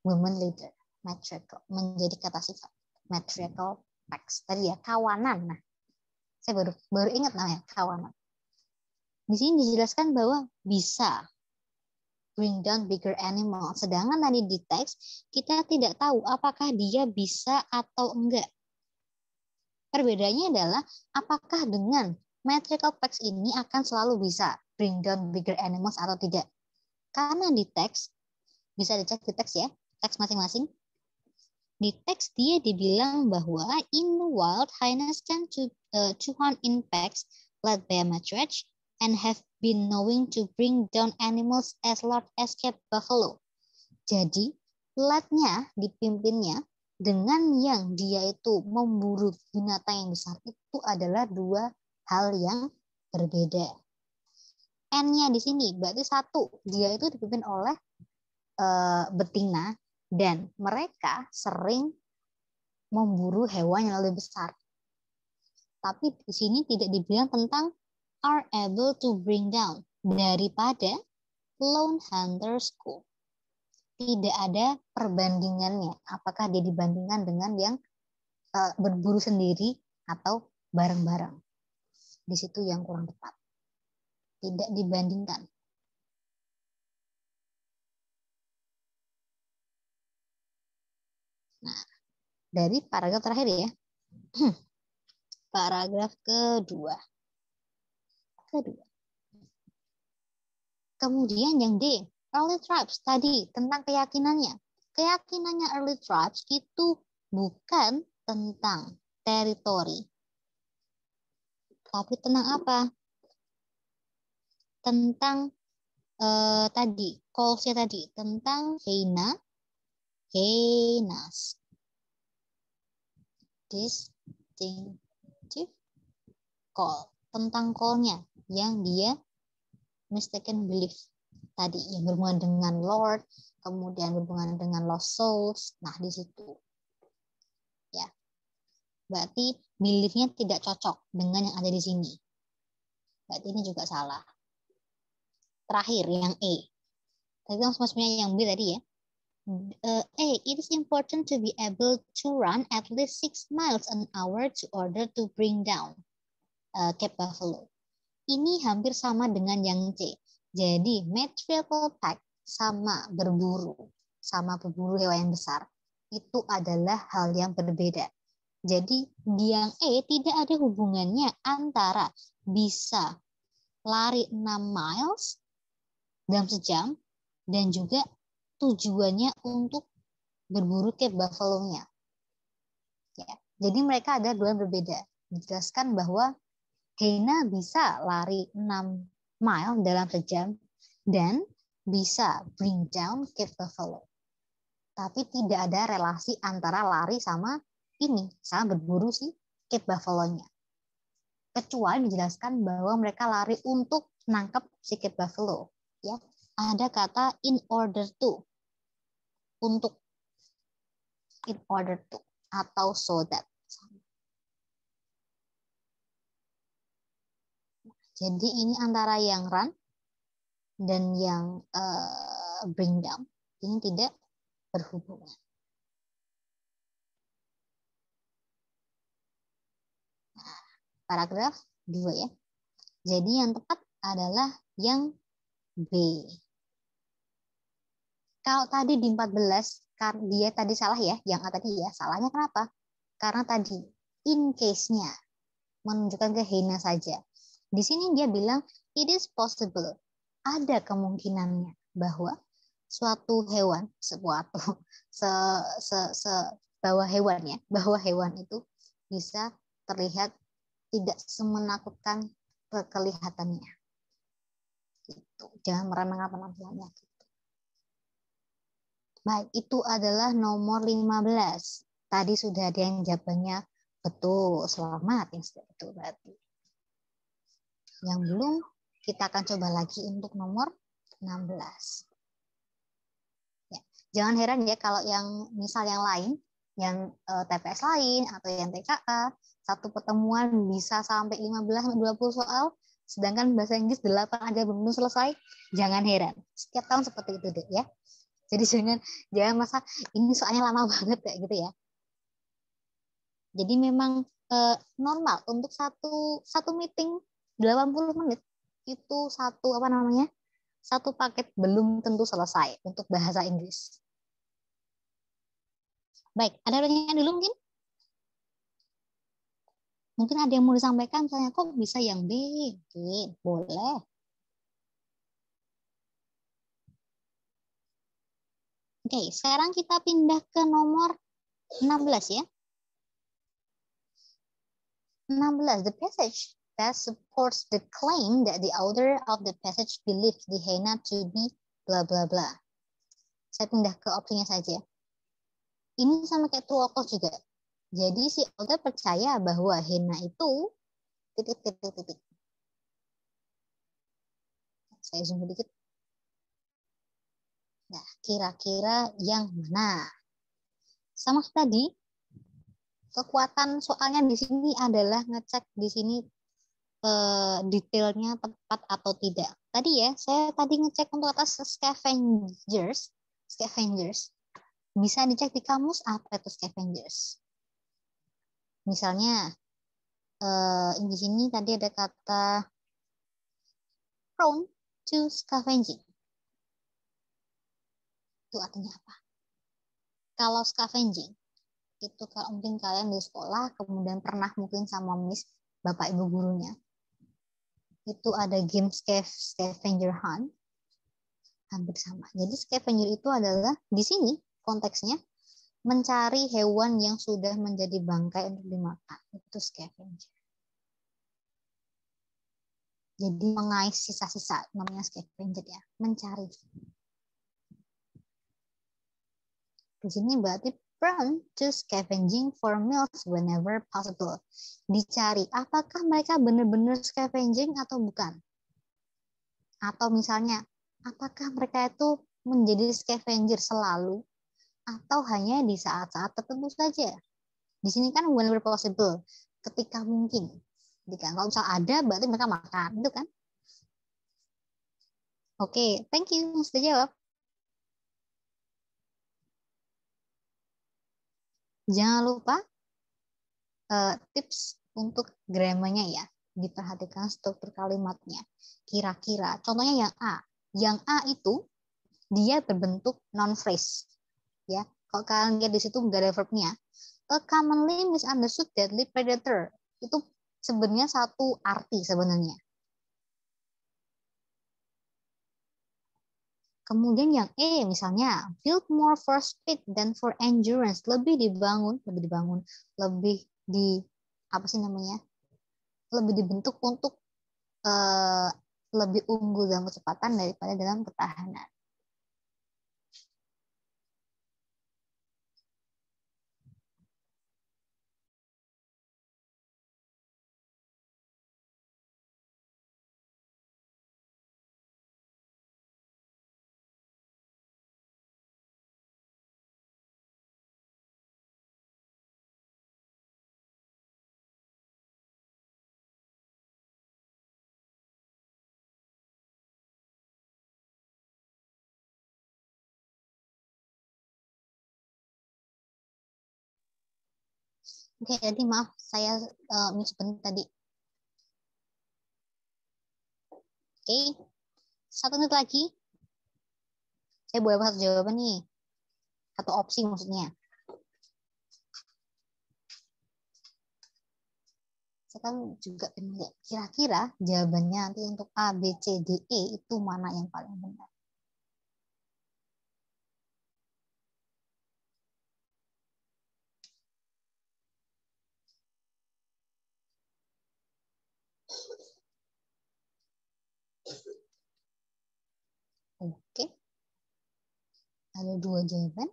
women leader. Matriarchal menjadi kata sifat. Matriarchal packs. Tadi ya kawanan. Nah, saya baru ingat namanya kawanan. Di sini dijelaskan bahwa bisa bring down bigger animal. Sedangkan tadi di teks kita tidak tahu apakah dia bisa atau enggak. Perbedaannya adalah apakah dengan matriarchal packs ini akan selalu bisa bring down bigger animals atau tidak. Karena di teks, bisa dicek di teks ya, teks masing-masing. Di teks dia dibilang bahwa in the wild, hyenas tend to hunt in packs led by a matriarch and have been knowing to bring down animals as large as cat buffalo. Jadi, led-nya, dipimpinnya, dengan yang dia itu memburu binatang yang besar, itu adalah 2 hal yang berbeda. N-nya di sini berarti 1, dia itu dipimpin oleh betina dan mereka sering memburu hewan yang lebih besar. Tapi di sini tidak dibilang tentang are able to bring down daripada lone hunter school. Tidak ada perbandingannya. Apakah dia dibandingkan dengan yang berburu sendiri atau bareng-bareng. Di situ yang kurang tepat. Tidak dibandingkan. Nah, dari paragraf terakhir ya. Paragraf kedua. Kemudian yang D, early tribes tadi tentang keyakinannya. Keyakinannya early tribes itu bukan tentang teritori. Tapi tentang apa? Tentang tadi, calls-nya tadi. Tentang hyenas. distinctive call. Tentang call-nya yang dia mistaken belief tadi, yang berhubungan dengan Lord, kemudian berhubungan dengan lost souls. Nah, di situ. Ya. Berarti beliefnya tidak cocok dengan yang ada di sini. Berarti ini juga salah. Terakhir, yang A. Tadi kan sebenarnya yang B tadi ya. A, it is important to be able to run at least 6 miles an hour to order to bring down Cape Buffalo. Ini hampir sama dengan yang C. Jadi metrical pack sama berburu hewan yang besar itu adalah hal yang berbeda. Jadi di yang E tidak ada hubungannya antara bisa lari 6 miles dalam sejam dan juga tujuannya untuk berburu Cape Buffalo-nya. Ya. Jadi mereka ada dua yang berbeda. Dijelaskan bahwa hyena bisa lari 6 mile dalam sejam dan bisa bring down Cape Buffalo. Tapi tidak ada relasi antara lari sama berburu si Cape Buffalo-nya. Kecuali dijelaskan bahwa mereka lari untuk menangkap si Cape Buffalo. Ya, ada kata in order to, untuk, in order to, atau so that. Jadi ini antara yang run dan yang bring down ini tidak berhubungan. Nah, paragraf 2 ya. Jadi yang tepat adalah yang B. Kalau tadi di 14 dia tadi salah ya, yang A tadi ya. Salahnya kenapa? Karena tadi in case-nya menunjukkan ke hyena saja. Di sini dia bilang it is possible. Ada kemungkinannya bahwa suatu hewan, bahwa hewan itu bisa terlihat tidak semenakutkan kelihatannya. Gitu. Jangan meremehkan penampilannya. Gitu. Baik, itu adalah nomor 15. Tadi sudah ada yang jawabannya betul. Selamat yang sudah betul berarti. Yang belum, kita akan coba lagi untuk nomor 16. Ya. Jangan heran ya kalau yang misal yang lain, yang TPS lain atau yang TKA, satu pertemuan bisa sampai 15-20 soal, sedangkan bahasa Inggris 8 aja belum selesai. Jangan heran. Setiap tahun seperti itu deh ya. Jadi jangan masa ini soalnya lama banget kayak gitu ya. Jadi memang normal untuk satu meeting 80 menit itu satu paket belum tentu selesai untuk bahasa Inggris. Baik, ada pertanyaan dulu mungkin? Mungkin ada yang mau disampaikan, misalnya kok bisa yang B? Boleh. Oke, sekarang kita pindah ke nomor 16 ya. 16, the passage that supports the claim that the author of the passage believes the hyena to be bla bla bla. Saya pindah ke opsinya saja. Ini sama kayak true or false juga. Jadi si author percaya bahwa hyena itu titik. Saya zoom sedikit. Nah, kira-kira yang mana? Sama tadi, kekuatan soalnya di sini adalah ngecek di sini detailnya tepat atau tidak. Tadi ya, saya tadi ngecek untuk atas scavengers. Bisa dicek di kamus apa itu scavengers. Misalnya, di sini tadi ada kata prone to scavenging. Itu artinya apa? Kalau scavenging, itu kalau mungkin kalian di sekolah, kemudian pernah mungkin sama miss, bapak ibu gurunya, itu ada game scavenger hunt, hampir sama. Jadi scavenger itu adalah di sini konteksnya mencari hewan yang sudah menjadi bangkai untuk dimakan. Itu scavenger. Jadi mengais sisa-sisa, namanya scavenger ya, mencari. Di sini berarti prone to scavenging for meals whenever possible. Dicari apakah mereka benar-benar scavenging atau bukan. Atau misalnya, apakah mereka itu menjadi scavenger selalu atau hanya di saat-saat tertentu saja. Di sini kan whenever possible, ketika mungkin. Ketika kalau misal ada, berarti mereka makan, itu kan? Oke, thank you. Sudah jawab. Jangan lupa tips untuk grammarnya ya. Diperhatikan struktur kalimatnya. Kira-kira, contohnya yang A. Yang A itu dia berbentuk non-phrase. Ya, kalau kalian lihat di situ nggak ada verbnya. A commonly misunderstood deadly predator. Itu sebenarnya satu arti sebenarnya. Kemudian yang E misalnya, build more for speed than for endurance. Lebih dibangun, lebih di apa sih namanya? Lebih dibentuk untuk lebih unggul dalam kecepatan daripada dalam ketahanan. Oke, jadi maaf saya mute tadi. Oke, 1 menit lagi. Saya boleh satu jawaban nih. Satu opsi maksudnya. Saya kan juga pengen lihat kira-kira jawabannya nanti untuk A, B, C, D, E itu mana yang paling benar. Oke. Ada 2 jawaban.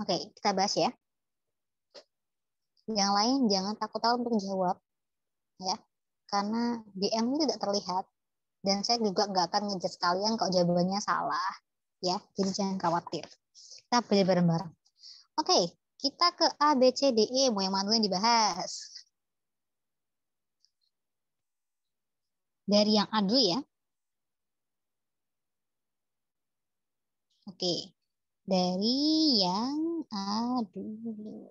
Oke, kita bahas ya. Yang lain jangan takut-takut untuk jawab. Ya, karena DM itu tidak terlihat. Dan saya juga nggak akan ngejudge kalian kalau jawabannya salah. Ya, jadi jangan khawatir. Kita belajar bareng-bareng. Oke, kita ke A, B, C, D, E. Mau yang mana yang dibahas? Dari yang A dulu ya. Oke, dari yang A dulu.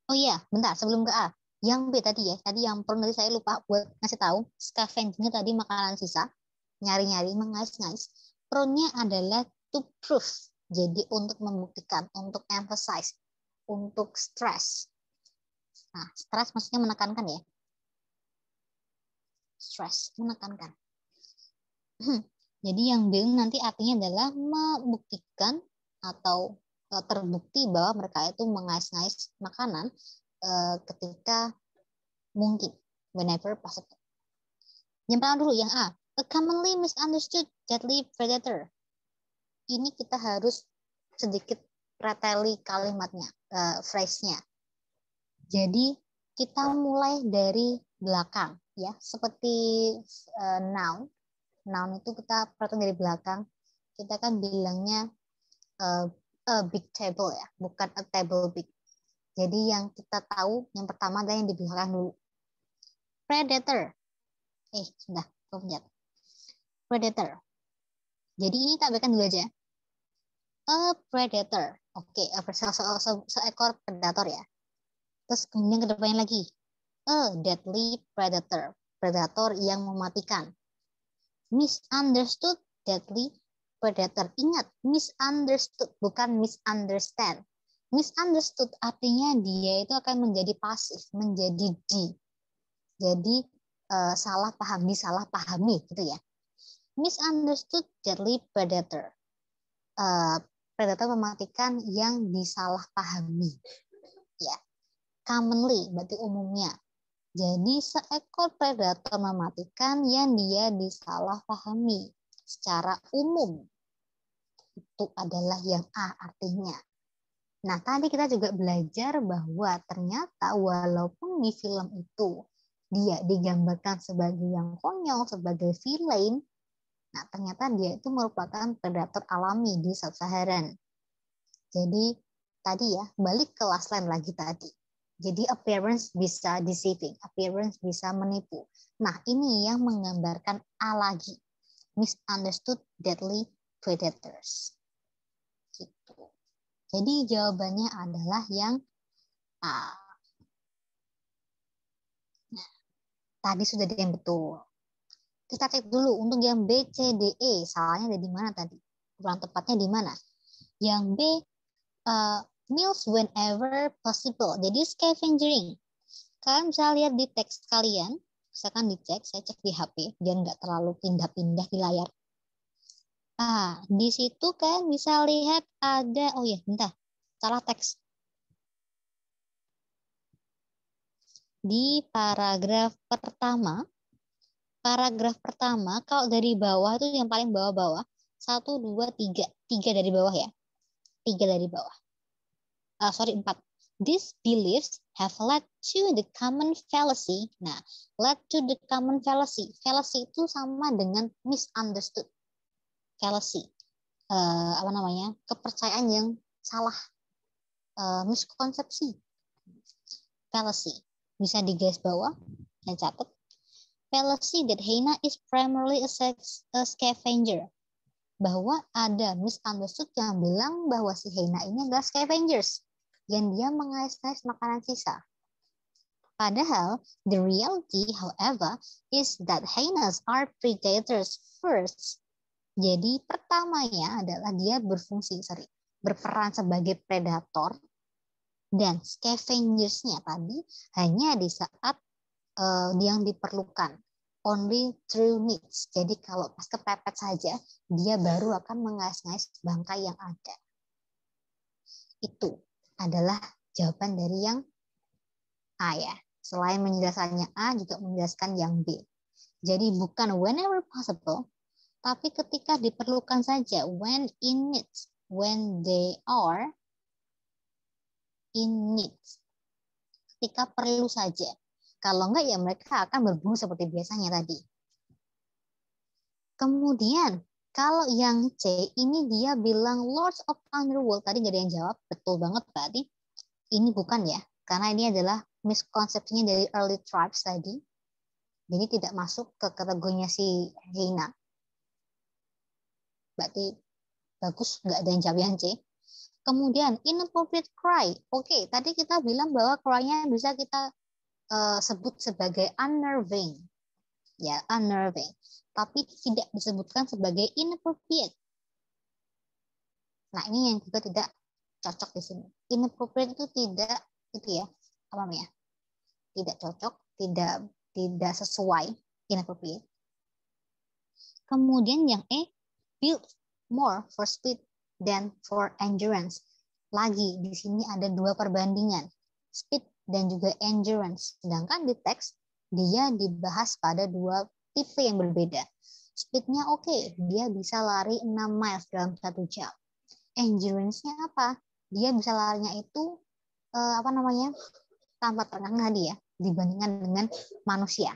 Oh iya, bentar sebelum ke A. Yang B tadi ya, tadi yang perlu tadi saya lupa buat ngasih tahu. Scavenging tadi makanan sisa, nyari-nyari, mengais-ngais. Pronya adalah to prove. Jadi untuk membuktikan, untuk emphasize, untuk stress. Nah, stress maksudnya menekankan ya. Stress, menekankan. Jadi yang B nanti artinya adalah membuktikan atau terbukti bahwa mereka itu mengais-ngais makanan ketika mungkin, whenever possible. Yang pertama dulu, yang A. A commonly misunderstood deadly predator. Ini kita harus sedikit preteli kalimatnya, phrase-nya. Jadi kita mulai dari belakang, ya, seperti noun. Noun itu kita perhatikan dari belakang. Kita kan bilangnya a big table ya, bukan a table big. Jadi yang kita tahu yang pertama adalah yang di belakang dulu. Predator. Sudah, lihat. Predator. Jadi ini tak bacakan dulu aja. A predator. Oke, seekor predator ya. Terus kemudian ke depannya lagi. A deadly predator. Predator yang mematikan. Misunderstood deadly predator. Ingat, misunderstood bukan misunderstand. Misunderstood artinya dia itu akan menjadi pasif, menjadi di. Jadi salah pahami gitu ya. Misunderstood deadly predator. Predator mematikan yang disalahpahami. Ya, commonly berarti umumnya. Jadi seekor predator mematikan yang dia disalahpahami secara umum. Itu adalah yang A artinya. Nah, tadi kita juga belajar bahwa ternyata walaupun di film itu dia digambarkan sebagai yang konyol, sebagai villain, nah ternyata dia itu merupakan predator alami di Sub-Saharan. Jadi tadi ya, balik ke last line lagi tadi. Jadi appearance bisa deceiving, appearance bisa menipu. Nah, ini yang menggambarkan A lagi. Misunderstood deadly predators. Gitu. Jadi jawabannya adalah yang A. Nah, tadi sudah ada yang betul. Kita cek dulu untuk yang B, C, D, E. Salahnya ada di mana tadi? Kurang tepatnya di mana? Yang B, meals whenever possible. Jadi scavenging. Kalian bisa lihat di teks kalian, misalkan dicek, saya cek di HP, biar nggak terlalu pindah-pindah di layar. Di situ kan bisa lihat ada, oh ya, bentar, salah teks. Di paragraf pertama, kalau dari bawah itu yang paling bawah-bawah, 1, 2, 3, 3 dari bawah ya, 3 dari bawah. 4. These beliefs have led to the common fallacy. Nah, led to the common fallacy. Fallacy itu sama dengan misunderstood. Fallacy. Kepercayaan yang salah. Miskonsepsi. Fallacy. Bisa di garis bawah, dan catat. Fallacy that hyena is primarily a scavenger. Bahwa ada misunderstood yang bilang bahwa si hyena ini adalah scavengers. Yang dia mengais-ngais makanan sisa. Padahal, the reality, however, is that hyenas are predators first. Jadi, pertamanya adalah dia berperan sebagai predator, dan scavengersnya tadi hanya di saat yang diperlukan. Only through needs. Jadi, kalau pas kepepet saja, dia baru akan mengais-ngais bangkai yang ada. Itu adalah jawaban dari yang A ya. Selain menjelaskannya A, juga menjelaskan yang B. Jadi bukan whenever possible, tapi ketika diperlukan saja. When in need. When they are in need. Ketika perlu saja. Kalau enggak ya mereka akan berburu seperti biasanya tadi. Kemudian, kalau yang C, ini dia bilang Lords of Underworld. Tadi nggak ada yang jawab. Betul banget berarti. Ini bukan ya. Karena ini adalah miskonsepsinya dari early tribes tadi. Jadi tidak masuk ke kategorinya si hyena. Berarti bagus, nggak ada yang jawab yang C. Kemudian inappropriate cry. Oke, tadi kita bilang bahwa cry-nya bisa kita sebut sebagai unnerving. Ya, unnerving. Tapi tidak disebutkan sebagai inappropriate. Nah, ini yang juga tidak cocok di sini. Inappropriate itu tidak itu ya, apa namanya? Tidak cocok, tidak sesuai, inappropriate. Kemudian yang E, build more for speed than for endurance. Lagi di sini ada dua perbandingan, speed dan juga endurance. Sedangkan di teks dia dibahas pada dua tipe yang berbeda. Speednya oke, dia bisa lari 6 miles dalam 1 jam. Endurance-nya apa? Dia bisa larinya itu tanpa terengah dia dibandingkan dengan manusia.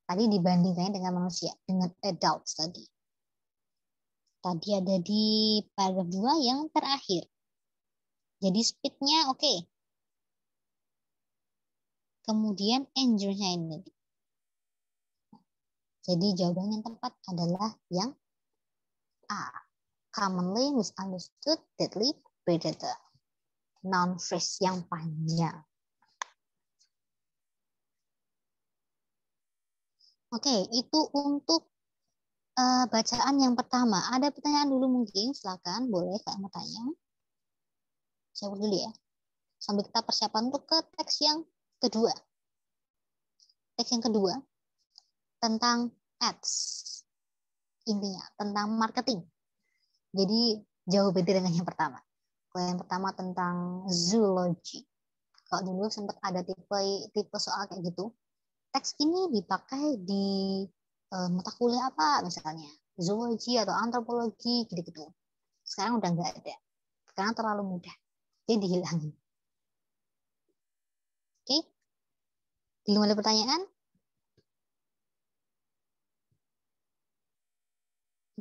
Tadi dibandingkannya dengan manusia, dengan adults tadi. Tadi ada di paragraf 2 yang terakhir. Jadi speed-nya oke. Kemudian endurance-nya ini. Jadi jawaban yang tepat adalah yang A. Commonly misunderstood deadly predator. Noun phrase yang panjang. Oke, itu untuk bacaan yang pertama. Ada pertanyaan dulu mungkin, silakan boleh Kak mau tanya. Saya dulu ya. Sambil kita persiapan untuk ke teks yang kedua. Teks yang kedua tentang ads. intinya tentang marketing. Jadi jauh beda dengan yang pertama. Kalau yang pertama tentang zoology. Kalau dulu sempat ada tipe tipe soal kayak gitu, teks ini dipakai di mata kuliah apa misalnya, zoologi atau antropologi gitu-gitu. Sekarang udah nggak ada, karena terlalu mudah, jadi dihilangin. Oke, belum ada pertanyaan?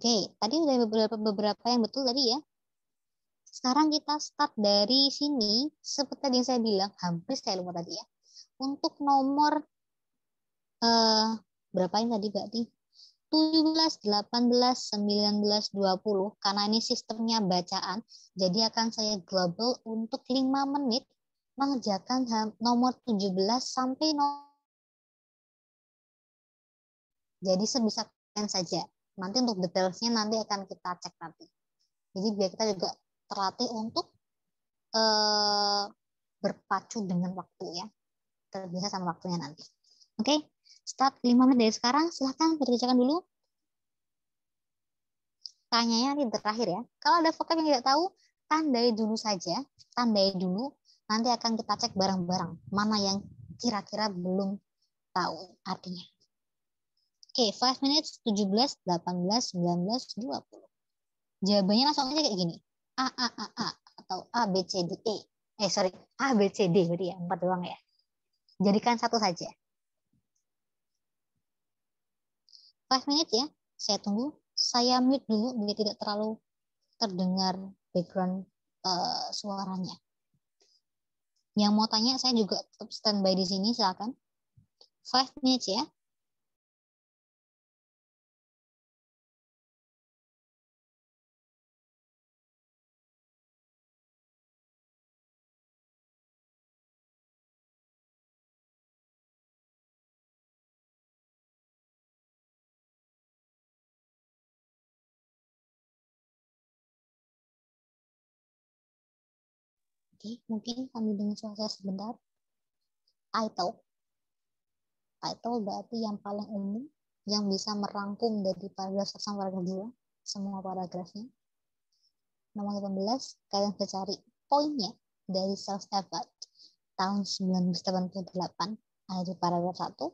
Oke, tadi udah beberapa yang betul tadi ya. Sekarang kita start dari sini, seperti yang saya bilang, hampir saya lupa tadi ya. Untuk nomor eh, berapa ini tadi berarti? 17, 18, 19, 20. Karena ini sistemnya bacaan, jadi akan saya global untuk 5 menit mengerjakan nomor 17 sampai nomor. Jadi sebisa kalian saja. Nanti untuk detailsnya nanti akan kita cek nanti. Jadi biar kita juga terlatih untuk eh, berpacu dengan waktu ya. Terbiasa sama waktunya nanti. Oke, start 5 menit dari sekarang. Silahkan kerjakan dulu. Tanyanya nanti terakhir ya. Kalau ada vocab yang tidak tahu, tandai dulu saja. Tandai dulu. Nanti akan kita cek bareng-bareng. Mana yang kira-kira belum tahu artinya. Oke, 5 minutes, 17, 18, 19, 20. Jawabannya langsung aja kayak gini. A, atau A, B, C, D, E. Sorry. A, B, C, D. Berarti ya, 4 doang ya. Jadikan satu saja. 5 minutes ya. Saya tunggu. Saya mute dulu biar tidak terlalu terdengar background suaranya. Yang mau tanya saya juga tetap standby di sini, silakan. 5 minutes ya. Oke, mungkin kami dengan suara saya sebentar. Title. Title berarti yang paling umum, yang bisa merangkum dari paragraf 1 sampai paragraf 2, semua paragrafnya. Nomor 18, kalian bisa cari poinnya dari self-evad tahun 1988, ada di paragraf 1.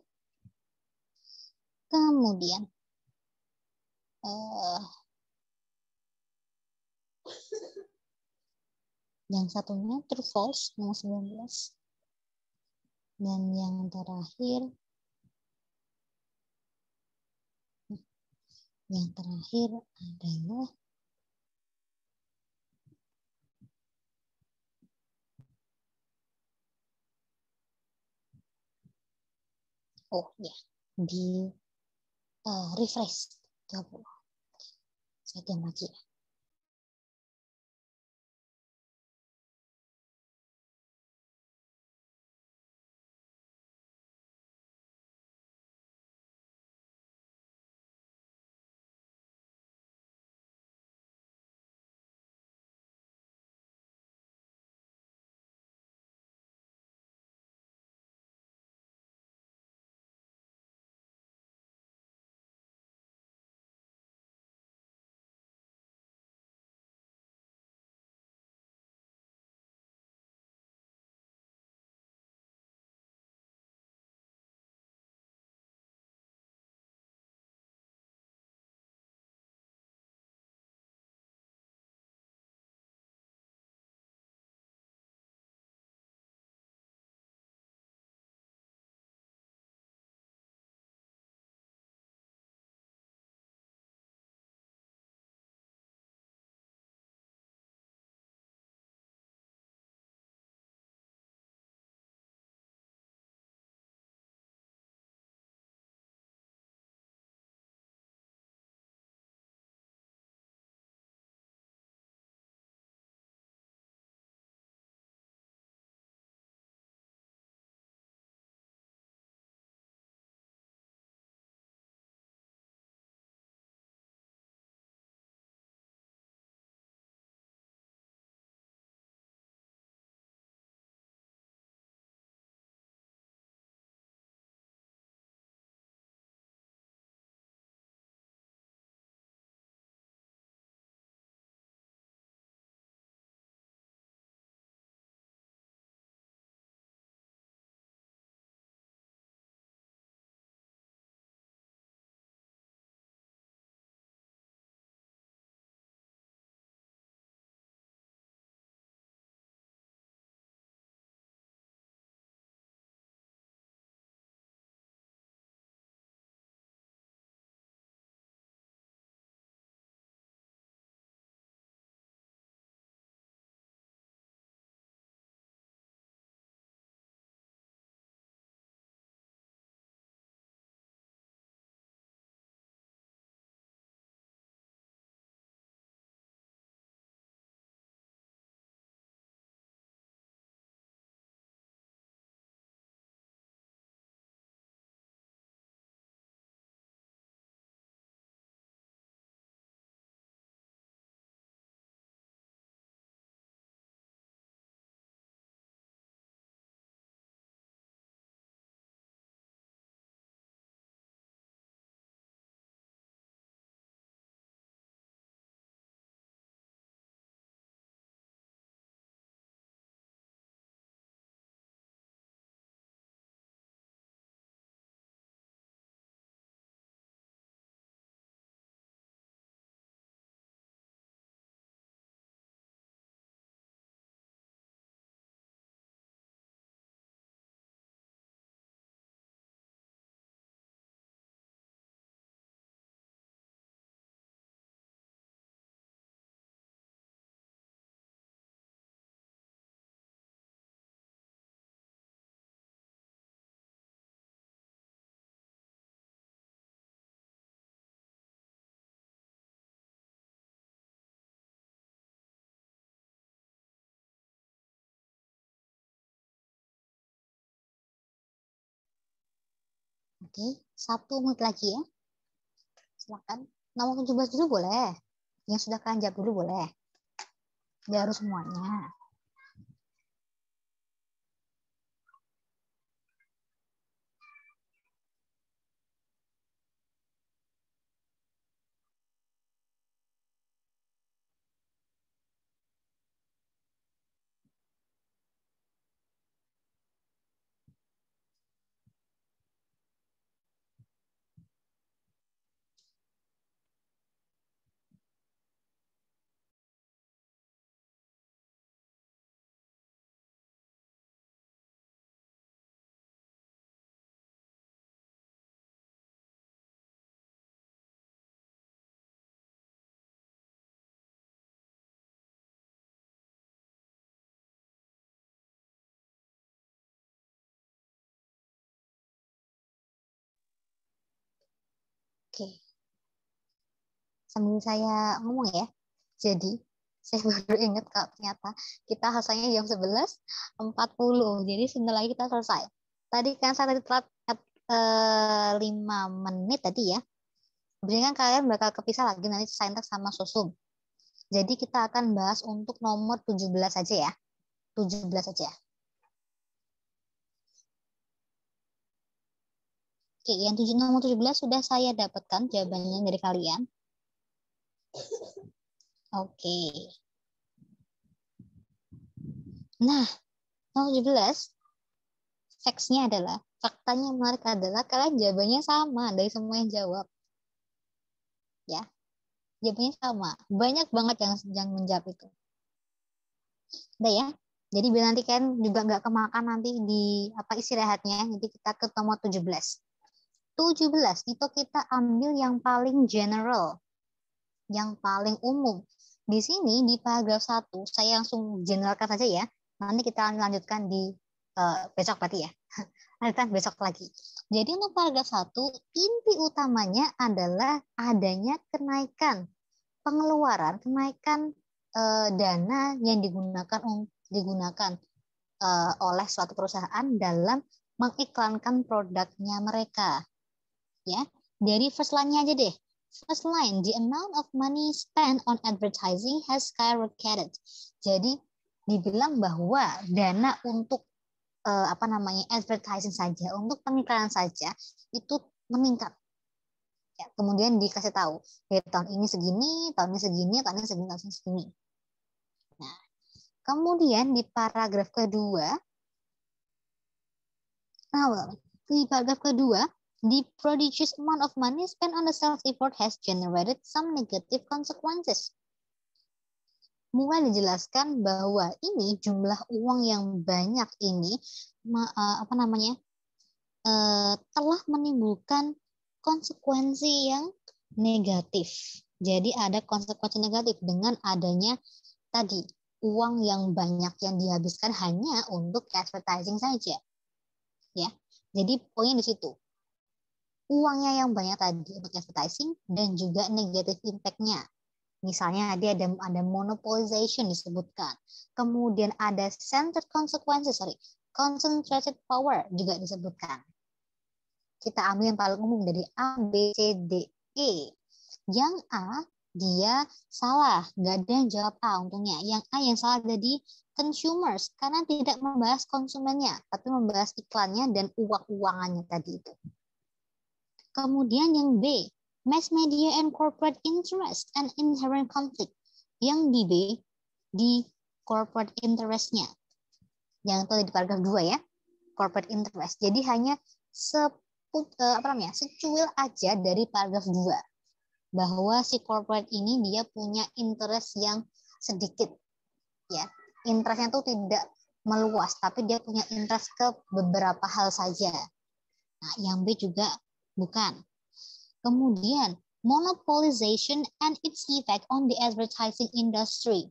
Kemudian, yang satunya true false, nomor 19. Dan yang terakhir adalah ya, di refresh 30. Saya diam lagi ya. Oke, 1 menit lagi ya. Silakan. Nomor 17 dulu boleh. Yang sudah kalian jawab dulu boleh. Nggak harus semuanya. Oke. Sambil saya ngomong ya. Jadi, saya baru ingat kalau ternyata kita hasilnya jam 11.40. Jadi sebentar lagi kita selesai. Tadi kan saya tadi telat 5 menit tadi ya. Berarti kan kalian bakal kepisah lagi nanti saintek sama sosum. Jadi kita akan bahas untuk nomor 17 saja ya. 17 saja. Oke, yang nomor 17 sudah saya dapatkan jawabannya dari kalian. Oke. Nah, nomor 17 faktanya yang menarik adalah kalian jawabannya sama dari semua yang jawab. Ya, jawabannya sama. Banyak banget yang menjawab itu. Udah ya. Jadi biar nanti kan juga nggak kemakan nanti di istirahatnya. Jadi kita ke nomor 17. 17 itu kita ambil yang paling general, yang paling umum. Di sini di paragraf 1 saya langsung generalkan saja ya. Nanti kita lanjutkan di besok berarti ya. Lanjutkan besok lagi. Jadi untuk paragraf 1 inti utamanya adalah adanya kenaikan pengeluaran, kenaikan dana yang digunakan oleh suatu perusahaan dalam mengiklankan produknya mereka. Ya, dari first line-nya aja deh. First line, the amount of money spent on advertising has skyrocketed. Jadi dibilang bahwa dana untuk advertising saja, untuk pengiklanan saja itu meningkat. Ya, kemudian dikasih tahu dari tahun ini segini, tahun ini segini, tahun ini segini, tahun ini segini. Nah, kemudian di paragraf kedua, the prodigious amount of money spent on the sales effort has generated some negative consequences. Mulai dijelaskan bahwa ini jumlah uang yang banyak ini telah menimbulkan konsekuensi yang negatif. Jadi ada konsekuensi negatif dengan adanya tadi uang yang banyak yang dihabiskan hanya untuk advertising saja. Ya. Jadi poinnya di situ. Uangnya yang banyak tadi untuk advertising dan juga negative impact-nya. Misalnya dia ada monopolization disebutkan. Kemudian ada concentrated power juga disebutkan. Kita ambil yang paling umum dari A, B, C, D, E. Yang A, dia salah. Nggak ada yang jawab A untungnya. Yang A yang salah jadi consumers. Karena tidak membahas konsumennya. Tapi membahas iklannya dan uang-uangannya tadi itu. Kemudian yang B, mass media and corporate interest and inherent conflict. Yang di B, di corporate interest-nya. Yang itu di paragraf 2 ya. Corporate interest. Jadi hanya secuil aja dari paragraf 2 bahwa si corporate ini dia punya interest yang sedikit ya, interestnya tuh tidak meluas tapi dia punya interest ke beberapa hal saja. Nah, yang B juga bukan. Kemudian monopolization and its effect on the advertising industry.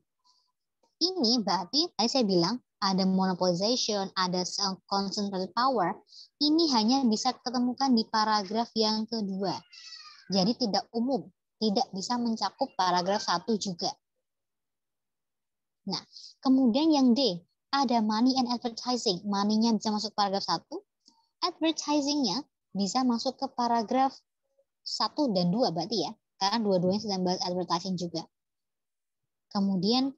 Ini berarti tadi saya bilang ada monopolization, ada concentrated power, ini hanya bisa ketemukan di paragraf yang kedua. Jadi tidak umum, tidak bisa mencakup paragraf 1 juga. Nah, kemudian yang D, ada money and advertising. Money-nya bisa masuk paragraf 1, advertising-nya bisa masuk ke paragraf 1 dan 2 berarti ya. Karena dua-duanya sedang bahas advertising juga. Kemudian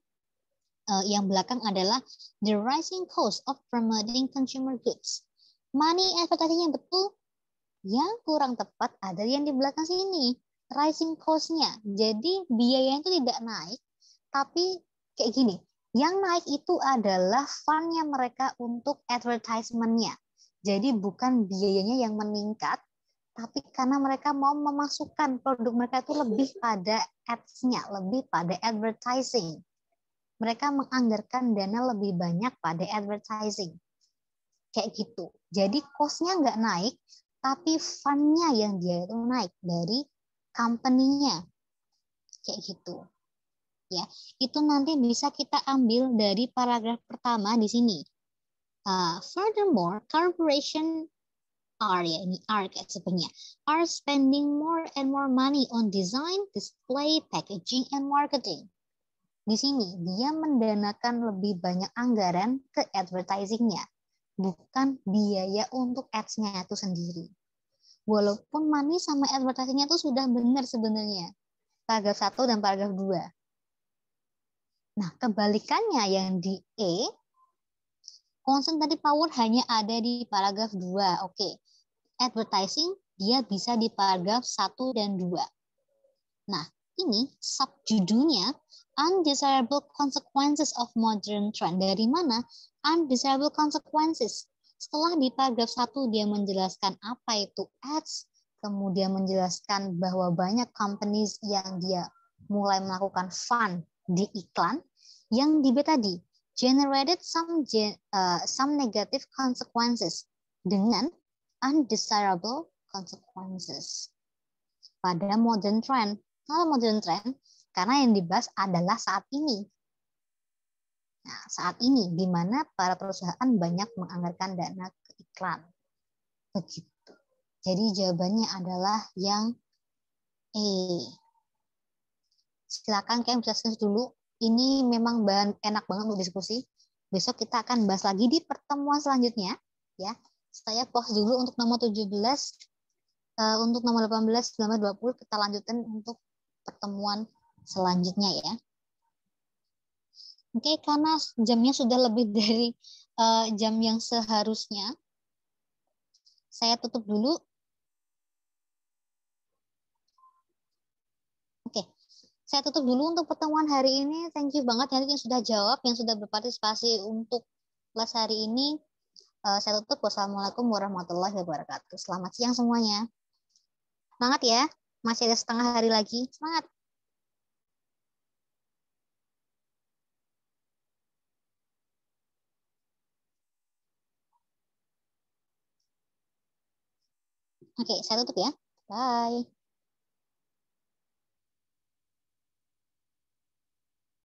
yang belakang adalah the rising cost of promoting consumer goods. Money advertising yang betul, yang kurang tepat ada yang di belakang sini. Rising cost-nya. Jadi biayanya itu tidak naik, tapi kayak gini. Yang naik itu adalah fund-nya mereka untuk advertisement-nya. Jadi bukan biayanya yang meningkat, tapi karena mereka mau memasukkan produk mereka itu lebih pada ads-nya, lebih pada advertising. Mereka menganggarkan dana lebih banyak pada advertising. Kayak gitu. Jadi cost-nya nggak naik, tapi fund-nya yang dia itu naik dari company-nya. Kayak gitu. Ya, itu nanti bisa kita ambil dari paragraf pertama di sini. Furthermore, corporation are, ya ini are sebenarnya, are spending more and more money on design, display, packaging, and marketing. Di sini dia mendanakan lebih banyak anggaran ke advertising-nya, bukan biaya untuk ads-nya itu sendiri. Walaupun money sama advertising-nya itu sudah benar sebenarnya. Paragraf 1 dan paragraf 2. Nah, kebalikannya yang di E, concentrated power hanya ada di paragraf 2. Oke. Advertising dia bisa di paragraf 1 dan 2. Nah, ini subjudulnya undesirable consequences of modern trend. Dari mana? Undesirable consequences. Setelah di paragraf 1 dia menjelaskan apa itu ads, kemudian menjelaskan bahwa banyak companies yang dia mulai melakukan fund di iklan, yang di B tadi generated some negative consequences dengan undesirable consequences pada modern trend. Kalau modern trend, karena yang dibahas adalah saat ini. Nah, saat ini di mana para perusahaan banyak menganggarkan dana ke iklan. Begitu. Jadi jawabannya adalah yang E. Silakan kalian bisa search dulu. Ini memang bahan enak banget untuk diskusi. Besok kita akan bahas lagi di pertemuan selanjutnya. Ya, saya pause dulu untuk nomor 17. Untuk nomor 18, 19, 20 kita lanjutkan untuk pertemuan selanjutnya ya. Oke, karena jamnya sudah lebih dari jam yang seharusnya, saya tutup dulu. Oke, saya tutup dulu untuk pertemuan hari ini. Thank you banget yang sudah jawab, yang sudah berpartisipasi untuk kelas hari ini. Saya tutup. Wassalamualaikum warahmatullahi wabarakatuh. Selamat siang semuanya. Semangat ya, masih ada setengah hari lagi. Semangat. Oke, saya tutup ya. Bye.